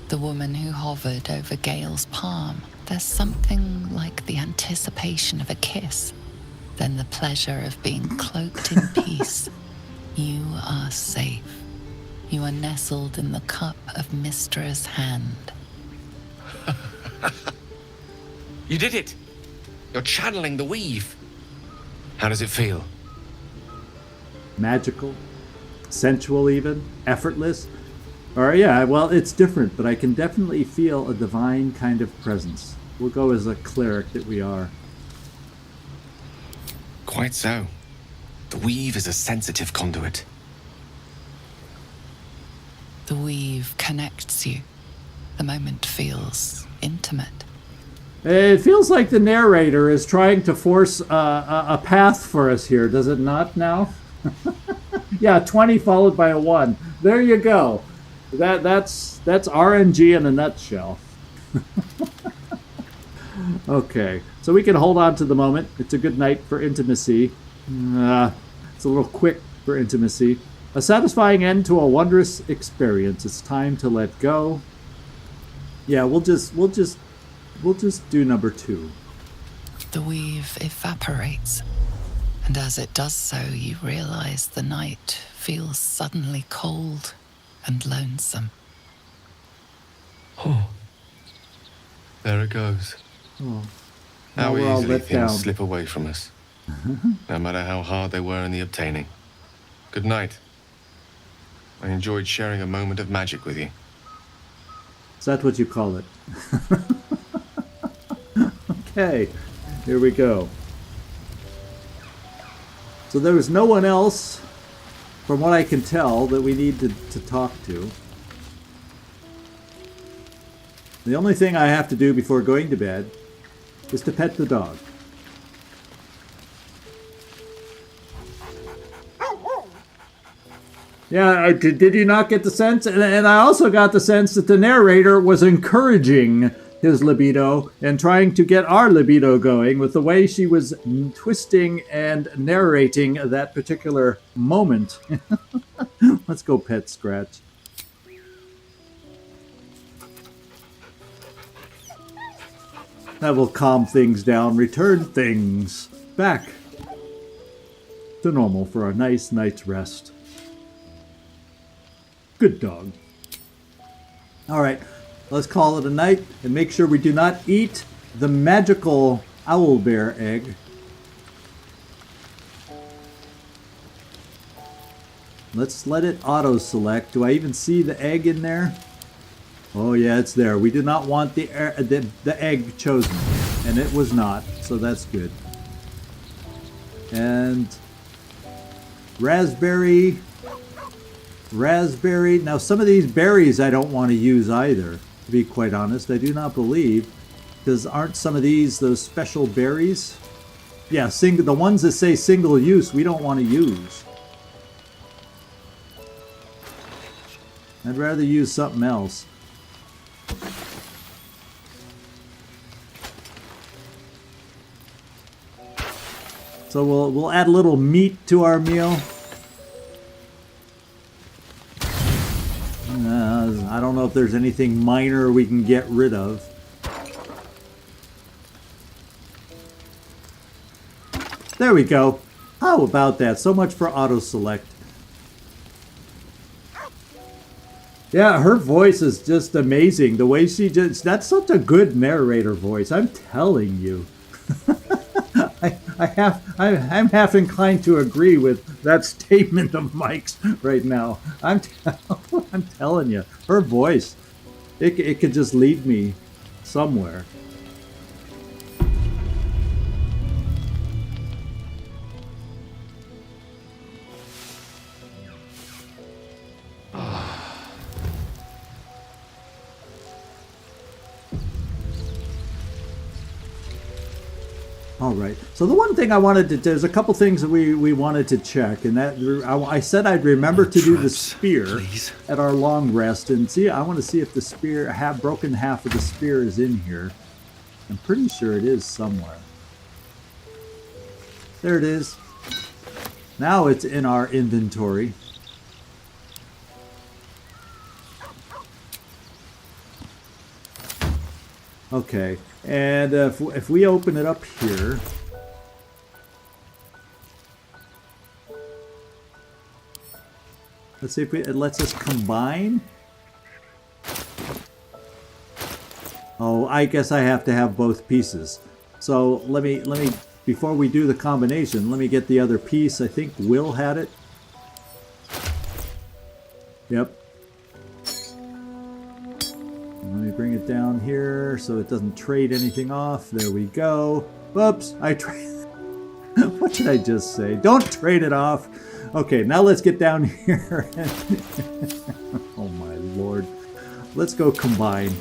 The woman who hovered over Gale's palm. There's something like the anticipation of a kiss, then the pleasure of being cloaked in peace. You are safe. You are nestled in the cup of Mystra's hand. You did it! You're channeling the weave. How does it feel? Magical, sensual even, effortless. Or yeah, well, it's different, but I can definitely feel a divine kind of presence. We'll go as a cleric that we are. Quite so. The weave is a sensitive conduit. The weave connects you. The moment feels intimate. It feels like the narrator is trying to force a path for us here, does it not now? Yeah, 20 followed by a 1. There you go. That's RNG in a nutshell. Okay, so we can hold on to the moment. It's a good night for intimacy. It's a little quick for intimacy. A satisfying end to a wondrous experience. It's time to let go. Yeah, we'll just do number 2. The weave evaporates. And as it does so, you realize the night feels suddenly cold and lonesome. Oh. There it goes. Oh. How we're all easily let down. things slip away from us, no matter how hard they were in the obtaining. Good night. I enjoyed sharing a moment of magic with you. Is that what you call it? Okay, here we go. So there was no one else, from what I can tell, that we need to talk to. The only thing I have to do before going to bed is to pet the dog. Yeah, did you not get the sense? And I also got the sense that the narrator was encouraging his libido and trying to get our libido going with the way she was twisting and narrating that particular moment. Let's go pet Scratch. That will calm things down, return things back to normal for a nice night's rest. Good dog. All right. let's call it a night and make sure we do not eat the magical owlbear egg. Let's let it auto-select. Do I even see the egg in there? Oh yeah, it's there. We did not want the egg chosen, and it was not, so that's good. And raspberry. Now some of these berries I don't want to use either, to be quite honest. I do not believe, because aren't some of these those special berries? Yeah, the ones that say single use we don't want to use. I'd rather use something else. So we'll add a little meat to our meal. I don't know if there's anything minor we can get rid of. There we go. How about that? So much for auto-select. Yeah, her voice is just amazing. The way she that's such a good narrator voice. I'm telling you. I'm half inclined to agree with that statement of Mike's right now. I'm telling you, her voice, it could just lead me somewhere. All right. So the one thing I wanted to, there's a couple things that we wanted to check, and that I said I'd remember to do the spear at our long rest, and see. I want to see if the spear, broken half of the spear is in here. I'm pretty sure it is somewhere. There it is. Now it's in our inventory. Okay. And if we open it up here, let's see if it lets us combine. Oh, I guess I have to have both pieces. So let me before we do the combination, let me get the other piece. I think Will had it. Yep. Let me bring it down here so it doesn't trade anything off. There we go. Whoops, what did I just say? Don't trade it off. Okay, now let's get down here. Oh my lord. Let's go combine.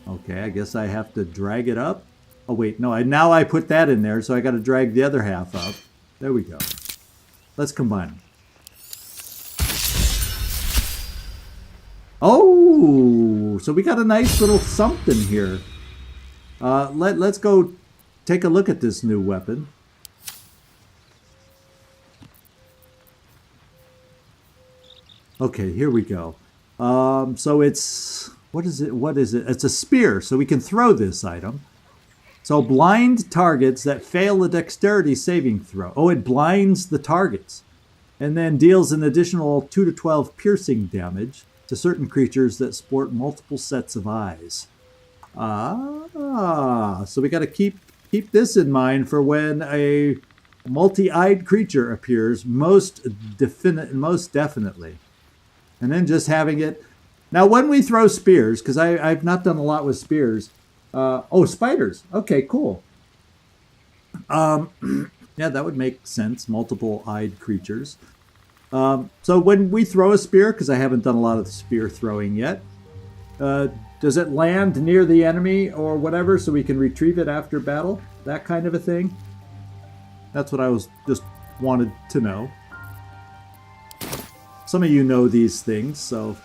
Okay, I guess I have to drag it up. Oh wait, no, now I put that in there, so I got to drag the other half up. There we go. Let's combine. Oh, so we got a nice little something here. Let's go take a look at this new weapon. Okay, here we go. So it's, what is it? It's a spear, so we can throw this item. So blind targets that fail a dexterity saving throw. Oh, it blinds the targets. And then deals an additional 2 to 12 piercing damage to certain creatures that sport multiple sets of eyes. Ah, so we got to keep this in mind for when a multi-eyed creature appears, most definitely. And then just having it. Now, when we throw spears, because I've not done a lot with spears. Oh, spiders. Okay, cool. Yeah, that would make sense. Multiple-eyed creatures. So when we throw a spear, because I haven't done a lot of spear throwing yet, does it land near the enemy or whatever so we can retrieve it after battle? That kind of a thing? That's what I just wanted to know. Some of you know these things, so...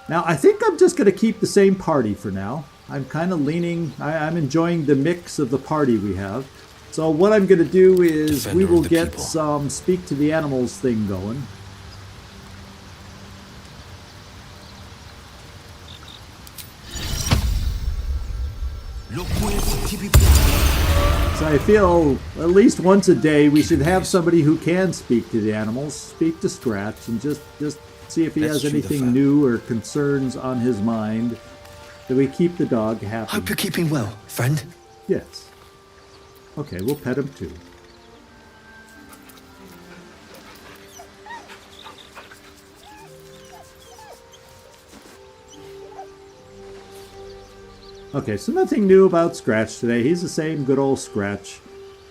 Now, I think I'm just going to keep the same party for now. I'm kind of leaning... I'm enjoying the mix of the party we have. So what I'm going to do is we will get some speak to the animals thing going. So I feel at least once a day we should have somebody who can speak to the animals, speak to Scratch, and just see if he has anything new or concerns on his mind, that we keep the dog happy. Hope you're keeping well, friend. Yes. Okay, we'll pet him too. Okay, so nothing new about Scratch today. He's the same good old Scratch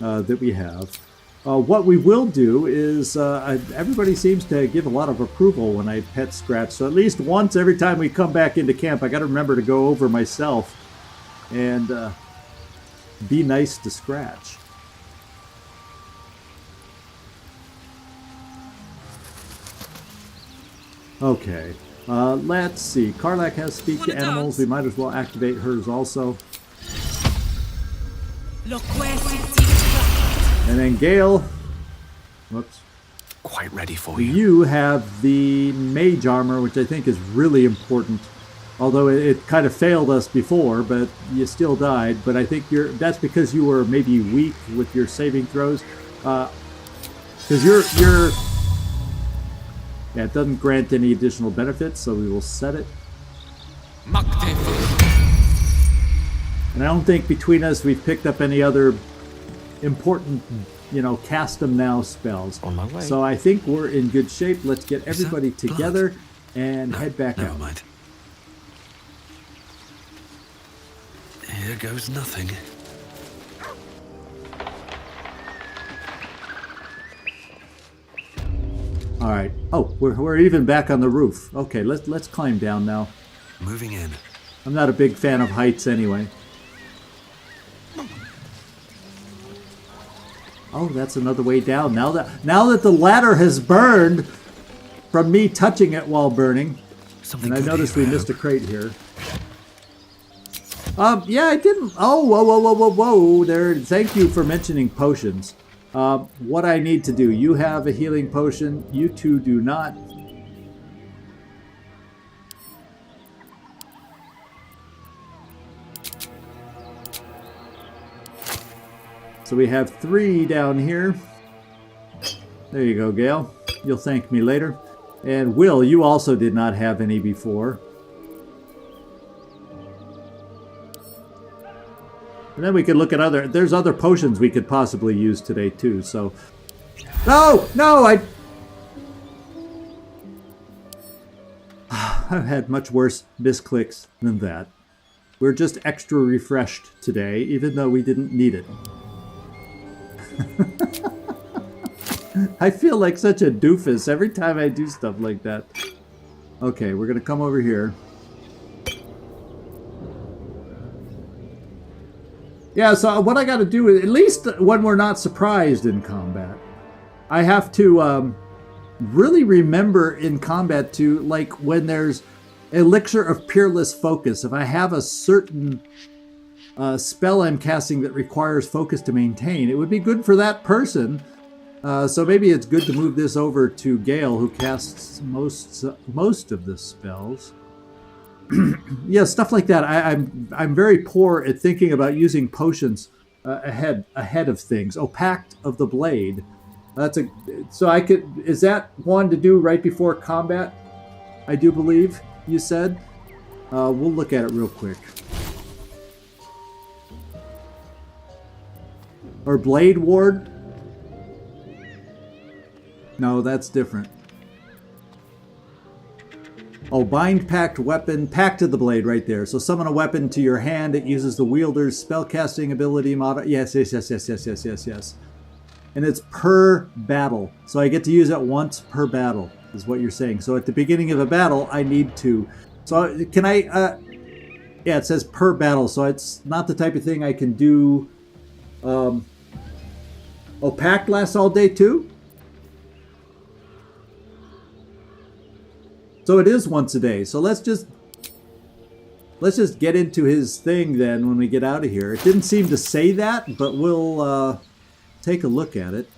that we have. What we will do is, everybody seems to give a lot of approval when I pet Scratch. So at least once every time we come back into camp, I got to remember to go over myself and be nice to Scratch. Okay. Let's see. Karlak has speak to animals. We might as well activate hers also. And then Gale. Whoops. Quite ready for you. You have the mage armor, which I think is really important. Although it kind of failed us before, but you still died. But I think that's because you were maybe weak with your saving throws. Because you're yeah, it doesn't grant any additional benefits, so we will set it. And I don't think between us we've picked up any other important, cast them now spells. On my way. So I think we're in good shape. Let's get everybody together and head back out. Never mind. Here goes nothing. All right. Oh, we're even back on the roof. Okay, let's climb down now. Moving in. I'm not a big fan of heights anyway. Oh, that's another way down. Now that the ladder has burned from me touching it while burning. And I noticed we missed a crate here. Yeah, I didn't. Oh, whoa. There. Thank you for mentioning potions. What I need to do. You have a healing potion. You two do not. So we have 3 down here. There you go, Gale. You'll thank me later. And Will, you also did not have any before. And then we could look at there's other potions we could possibly use today too, so. No, I've had much worse misclicks than that. We're just extra refreshed today, even though we didn't need it. I feel like such a doofus every time I do stuff like that. Okay, we're gonna come over here. Yeah, so what I gotta do is, at least when we're not surprised in combat, I have to really remember in combat to, like, when there's Elixir of Peerless Focus, if I have a certain spell I'm casting that requires focus to maintain, it would be good for that person. So maybe it's good to move this over to Gale, who casts most of the spells. Yeah, stuff like that. I'm very poor at thinking about using potions ahead of things. Oh, Pact of the Blade. So I could. Is that one to do right before combat? I do believe you said. We'll look at it real quick. Or Blade Ward. No, that's different. Oh, Bind Pact Weapon, Pact of the Blade right there. So summon a weapon to your hand. It uses the wielder's spellcasting ability mod. Yes. And it's per battle. So I get to use it once per battle, is what you're saying. So at the beginning of a battle, I need to. So can I, yeah, it says per battle. So it's not the type of thing I can do. Oh, Pact lasts all day too? So it is once a day. So let's just get into his thing then when we get out of here. It didn't seem to say that, but we'll take a look at it.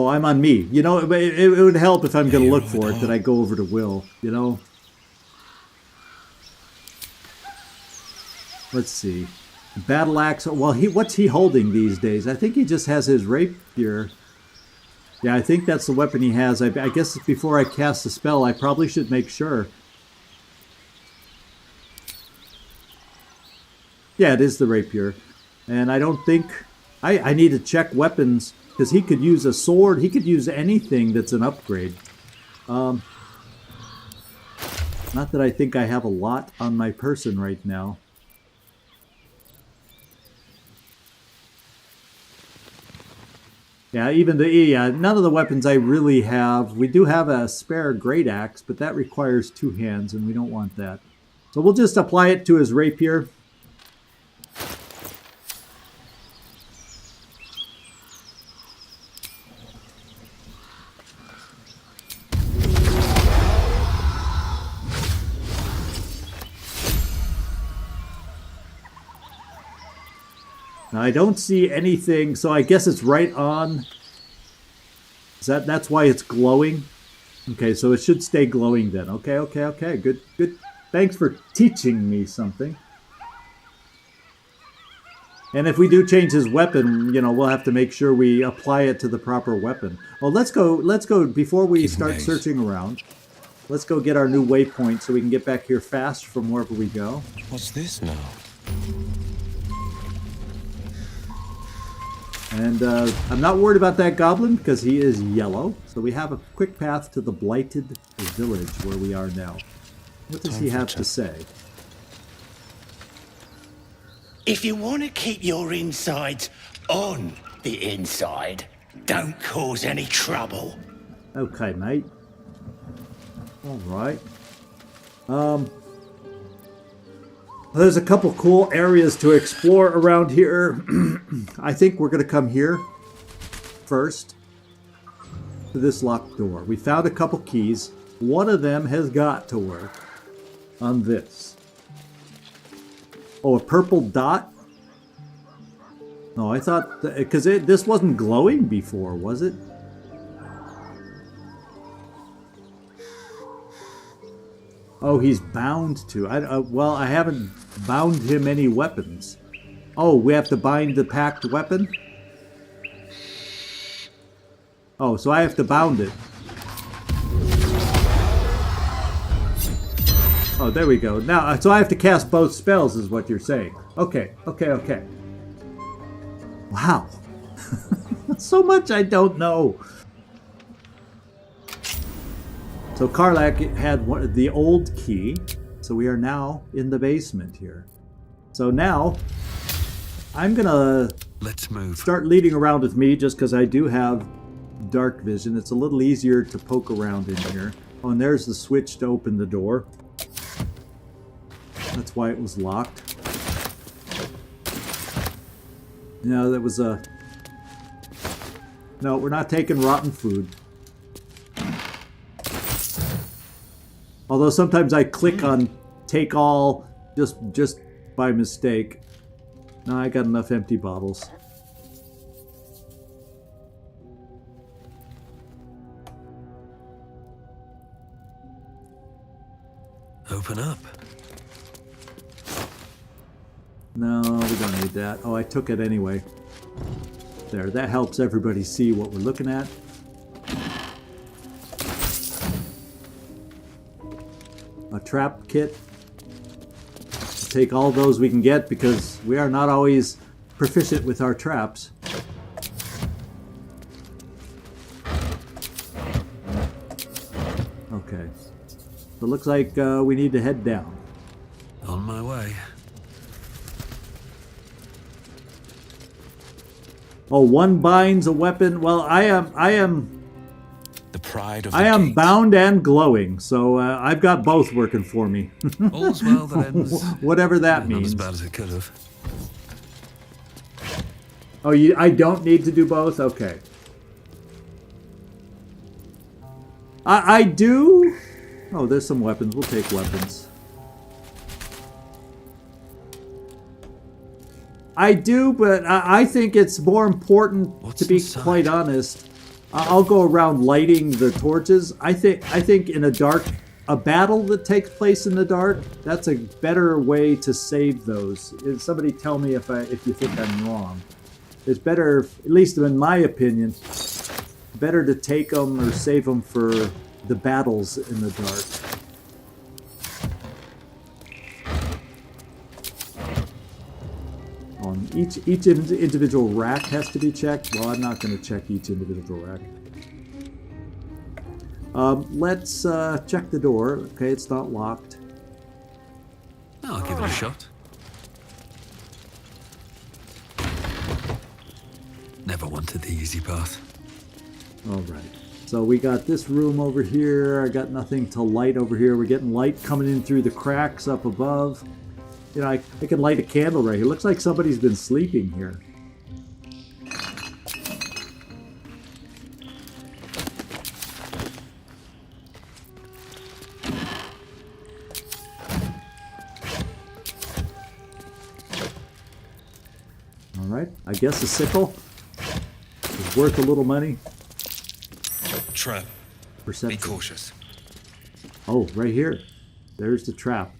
Oh, I'm on me. You know, it would help if I'm going to look for it that I go over to Will, you know? Let's see. Battle axe. Well, what's he holding these days? I think he just has his rapier. Yeah, I think that's the weapon he has. I guess before I cast the spell, I probably should make sure. Yeah, it is the rapier. And I don't think... I need to check weapons, because he could use a sword. He could use anything that's an upgrade. Not that I think I have a lot on my person right now. Yeah, even none of the weapons I really have. We do have a spare great axe, but that requires 2 hands, and we don't want that. So we'll just apply it to his rapier. Now, I don't see anything, so I guess it's right on. That's why it's glowing? Okay, so it should stay glowing then. Okay. Good. Thanks for teaching me something. And if we do change his weapon, you know, we'll have to make sure we apply it to the proper weapon. Well, let's go, before we start searching around, let's go get our new waypoint so we can get back here fast from wherever we go. What's this now? And I'm not worried about that goblin because he is yellow. So we have a quick path to the blighted village where we are now. What does he have to say? If you want to keep your insides on the inside, don't cause any trouble. Okay, mate. All right. There's a couple cool areas to explore around here. I think we're going to come here first to this locked door. We found a couple keys. One of them has got to work on this. Oh, a purple dot? No, I thought... Because this wasn't glowing before, was it? Oh, he's bound to. Well, I haven't bound him any weapons. Oh, we have to bind the packed weapon? Oh, so I have to bound it. Oh, there we go. Now, so I have to cast both spells is what you're saying. Okay. Wow. So much I don't know. So Karlach had the old key, so we are now in the basement here. So now, I'm gonna start leading around with me just because I do have dark vision. It's a little easier to poke around in here. Oh, and there's the switch to open the door. That's why it was locked. No, that was a... No, we're not taking rotten food. Although sometimes I click on take all just by mistake. No, I got enough empty bottles. Open up. No, we don't need that. Oh, I took it anyway. There, that helps everybody see what we're looking at. A trap kit. Take all those we can get because we are not always proficient with our traps. Okay. So it looks like we need to head down. On my way. Oh, one binds a weapon. Well, I am the pride of the I am gate. bound and glowing, so I've got both working for me. All's well that ends. Whatever that Not means. as bad as it could have. Oh, I don't need to do both? Okay. I do... Oh, there's some weapons. We'll take weapons. I do, but I think it's more important, to be quite honest, I'll go around lighting the torches. I think in a battle that takes place in the dark, that's a better way to save those. Somebody tell me if you think I'm wrong. It's better, at least in my opinion, better to take them or save them for the battles in the dark. Each individual rack has to be checked. Well, I'm not going to check each individual rack. Let's check the door. Okay, it's not locked. I'll give it a shot. Never wanted the easy path. All right. So we got this room over here. I got nothing to light over here. We're getting light coming in through the cracks up above. You know, I can light a candle right here. Looks like somebody's been sleeping here. All right. I guess a sickle is worth a little money. Trap. Perception. Be cautious. Oh, right here. There's the trap.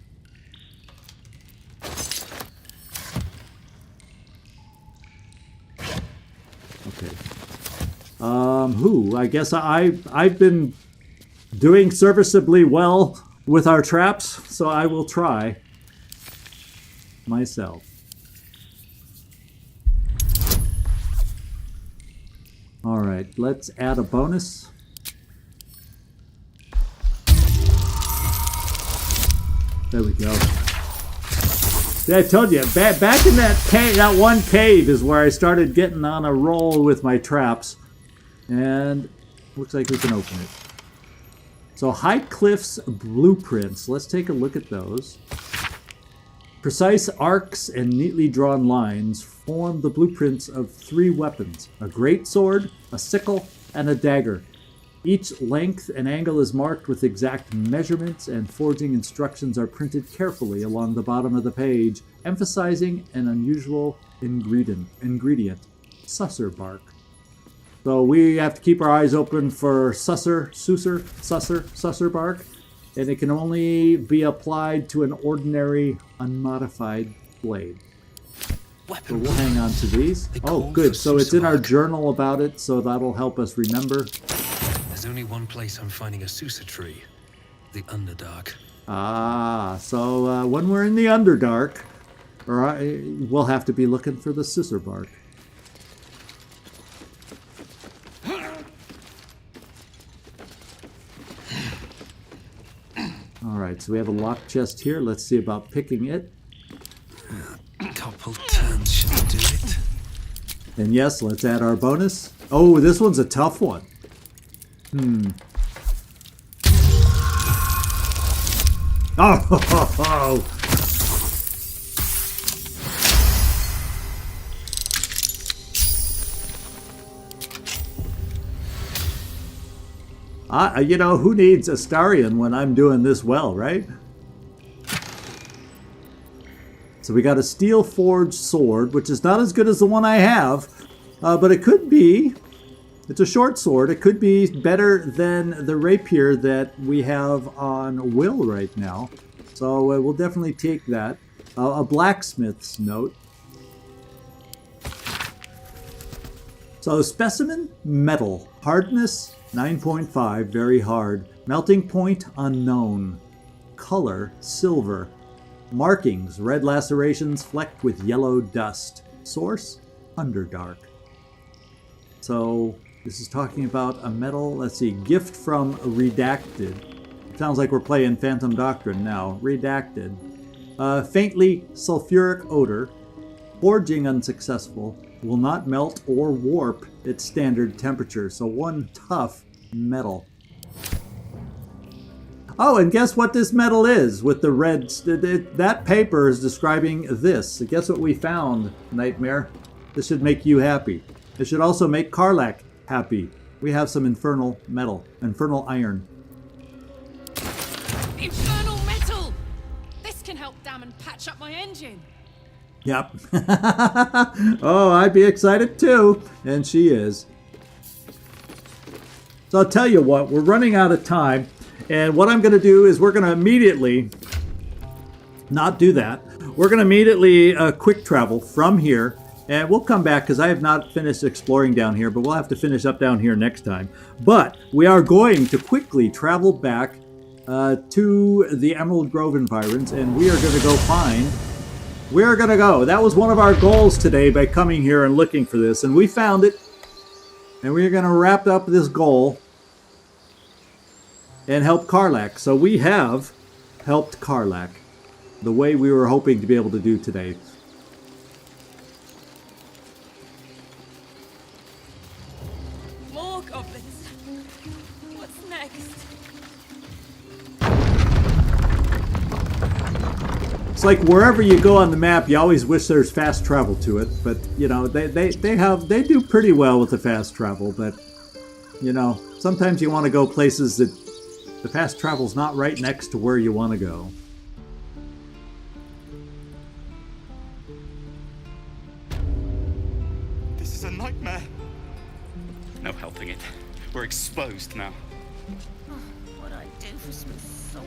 Okay. I guess I've been doing serviceably well with our traps, so I will try myself. All right, let's add a bonus. There we go. See, I told you, back in that one cave is where I started getting on a roll with my traps. And looks like we can open it. So High Cliff's blueprints. Let's take a look at those. Precise arcs and neatly drawn lines form the blueprints of 3 weapons. A greatsword, a sickle, and a dagger. Each length and angle is marked with exact measurements, and forging instructions are printed carefully along the bottom of the page, emphasizing an unusual ingredient, susser bark. So we have to keep our eyes open for susser bark, and it can only be applied to an ordinary, unmodified blade. So we'll hang on to these. Oh, good. So it's in our journal about it, so that'll help us remember. There's only one place I'm finding a Susa tree. The Underdark. Ah, so when we're in the Underdark, we'll have to be looking for the susser bark. Alright, so we have a locked chest here. Let's see about picking it. A couple turns should do it. And yes, let's add our bonus. Oh, this one's a tough one. Oh! You know, who needs Astarion when I'm doing this well, right? So we got a steel forged sword, which is not as good as the one I have, but it could be. It's a short sword. It could be better than the rapier that we have on Will right now. So we'll definitely take that. A blacksmith's note. So specimen, metal. Hardness, 9.5, very hard. Melting point, unknown. Color, silver. Markings, red lacerations flecked with yellow dust. Source, Underdark. So this is talking about a metal, let's see, gift from Redacted. Sounds like we're playing Phantom Doctrine now. Redacted. Faintly sulfuric odor. Forging unsuccessful. Will not melt or warp at standard temperature. So one tough metal. Oh, and guess what this metal is with the red... That paper is describing this. Guess what we found, Nightmare? This should make you happy. It should also make Karlach happy. We have some infernal metal. Infernal iron. Infernal metal! This can help damn and patch up my engine. Yep. Oh, I'd be excited too. And she is. So I'll tell you what, we're running out of time. And what I'm going to do is we're going to immediately not do that. We're going to immediately quick travel from here. And we'll come back because I have not finished exploring down here, but we'll have to finish up down here next time. But we are going to quickly travel back to the Emerald Grove environs, and we are going to go find... We're going to go. That was one of our goals today by coming here and looking for this, and we found it. And we're going to wrap up this goal and help Karlach. So we have helped Karlach the way we were hoping to be able to do today. More goblins. What's next? It's like wherever you go on the map, you always wish there's fast travel to it. But, you know, they do pretty well with the fast travel. But, you know, sometimes you want to go places that the fast travel's not right next to where you want to go. This is a nightmare. No helping it. We're exposed now. What'd I do for some salt?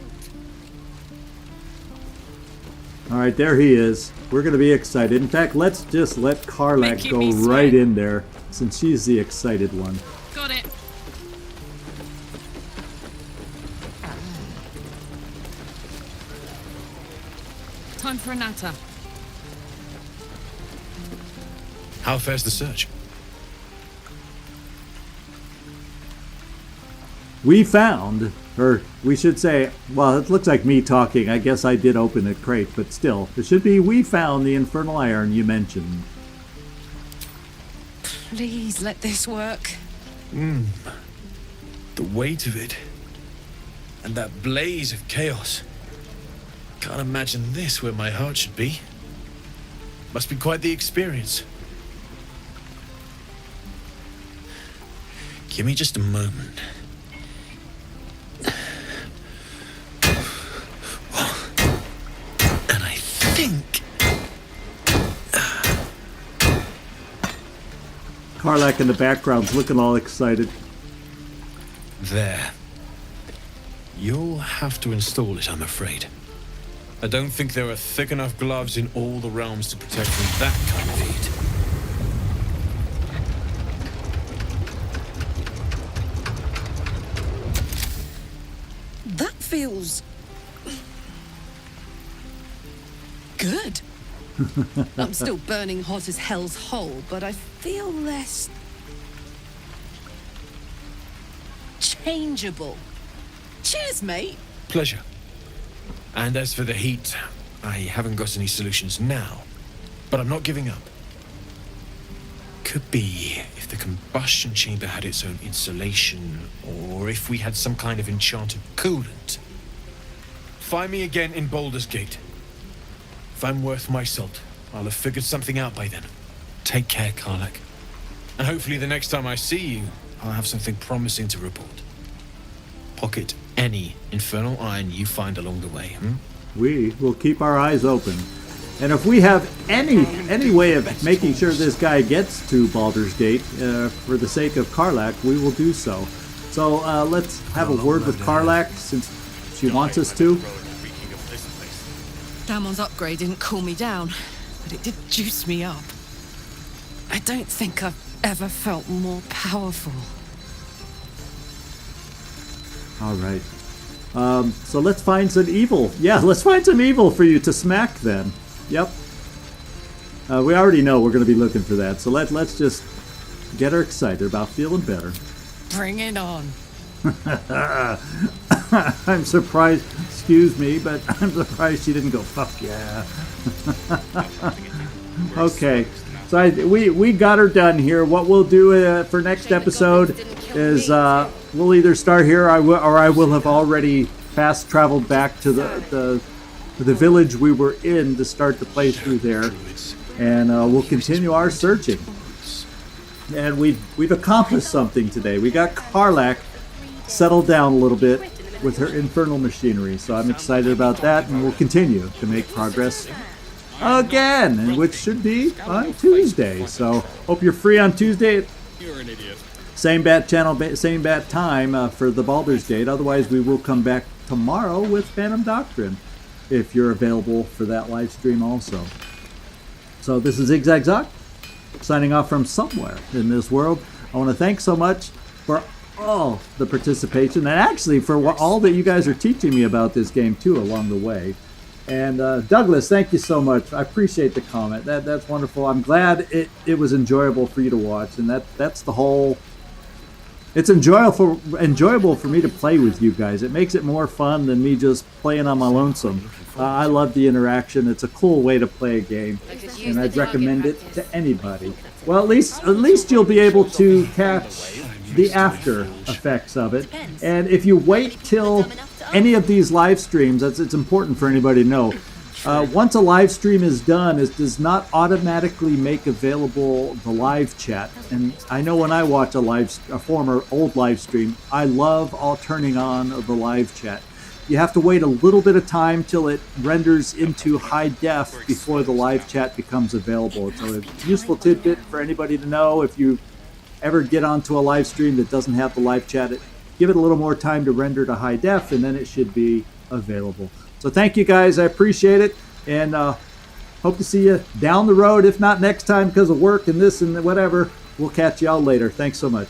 All right, there he is. We're going to be excited. In fact, let's just let Karlach Making go me sweat. right in there, since she's the excited one. Got it. Time for a natter. How fares the search? We found, or we should say, well, it looks like me talking. I guess I did open the crate, but still, it should be we found the infernal iron you mentioned. Please let this work. The weight of it. And that blaze of chaos. Can't imagine this where my heart should be. Must be quite the experience. Give me just a moment. And I think... Karlach in the background's looking all excited. There. You'll have to install it, I'm afraid. I don't think there are thick enough gloves in all the realms to protect from that kind of heat. That feels... good. I'm still burning hot as hell's hole, but I feel less... changeable. Cheers, mate. Pleasure. And as for the heat, I haven't got any solutions now, but I'm not giving up. Could be if the combustion chamber had its own insulation, or if we had some kind of enchanted coolant. Find me again in Baldur's Gate. If I'm worth my salt, I'll have figured something out by then. Take care, Karlach. And hopefully the next time I see you, I'll have something promising to report. Pocket any infernal iron you find along the way, We will keep our eyes open. And if we have any way of making sure this guy gets to Baldur's Gate, for the sake of Karlach, we will do so. So let's have a word with Karlach, since she wants us to. Damon's upgrade didn't cool me down, but it did juice me up. I don't think I've ever felt more powerful. All right. So let's find some evil. Yeah, let's find some evil for you to smack then. Yep. We already know we're going to be looking for that. So let's just get her excited about feeling better. Bring it on. I'm surprised. Excuse me, but I'm surprised she didn't go, fuck yeah. Okay. So we got her done here. What we'll do for next episode is we'll either start here, or I will have already fast traveled back to the village we were in to start the playthrough there, and we'll continue our searching. And we've accomplished something today. We got Karlach settled down a little bit with her infernal machinery, so I'm excited about that, and we'll continue to make progress again, which should be on Tuesday. So hope you're free on Tuesday. You're an idiot. Same bat channel, same bat time for the Baldur's Gate. Otherwise, we will come back tomorrow with Phantom Doctrine, if you're available for that live stream also. So this is Zigzag signing off from somewhere in this world. I want to thank so much for all the participation, and actually for all that you guys are teaching me about this game too along the way. And Douglas, thank you so much. I appreciate the comment. That's wonderful. I'm glad it was enjoyable for you to watch, and that's the whole. It's enjoyable for me to play with you guys. It makes it more fun than me just playing on my lonesome. I love the interaction. It's a cool way to play a game, and I'd recommend it to anybody. Well, at least you'll be able to catch the after effects of it. And if you wait till any of these live streams, it's important for anybody to know. Once a live stream is done, it does not automatically make available the live chat. And I know when I watch a former old live stream, I love all turning on the live chat. You have to wait a little bit of time till it renders into high def before the live chat becomes available. It's a useful tidbit for anybody to know. If you ever get onto a live stream that doesn't have the live chat, give it a little more time to render to high def, and then it should be available. So thank you guys, I appreciate it, and hope to see you down the road, if not next time because of work and this and whatever. We'll catch y'all later. Thanks so much.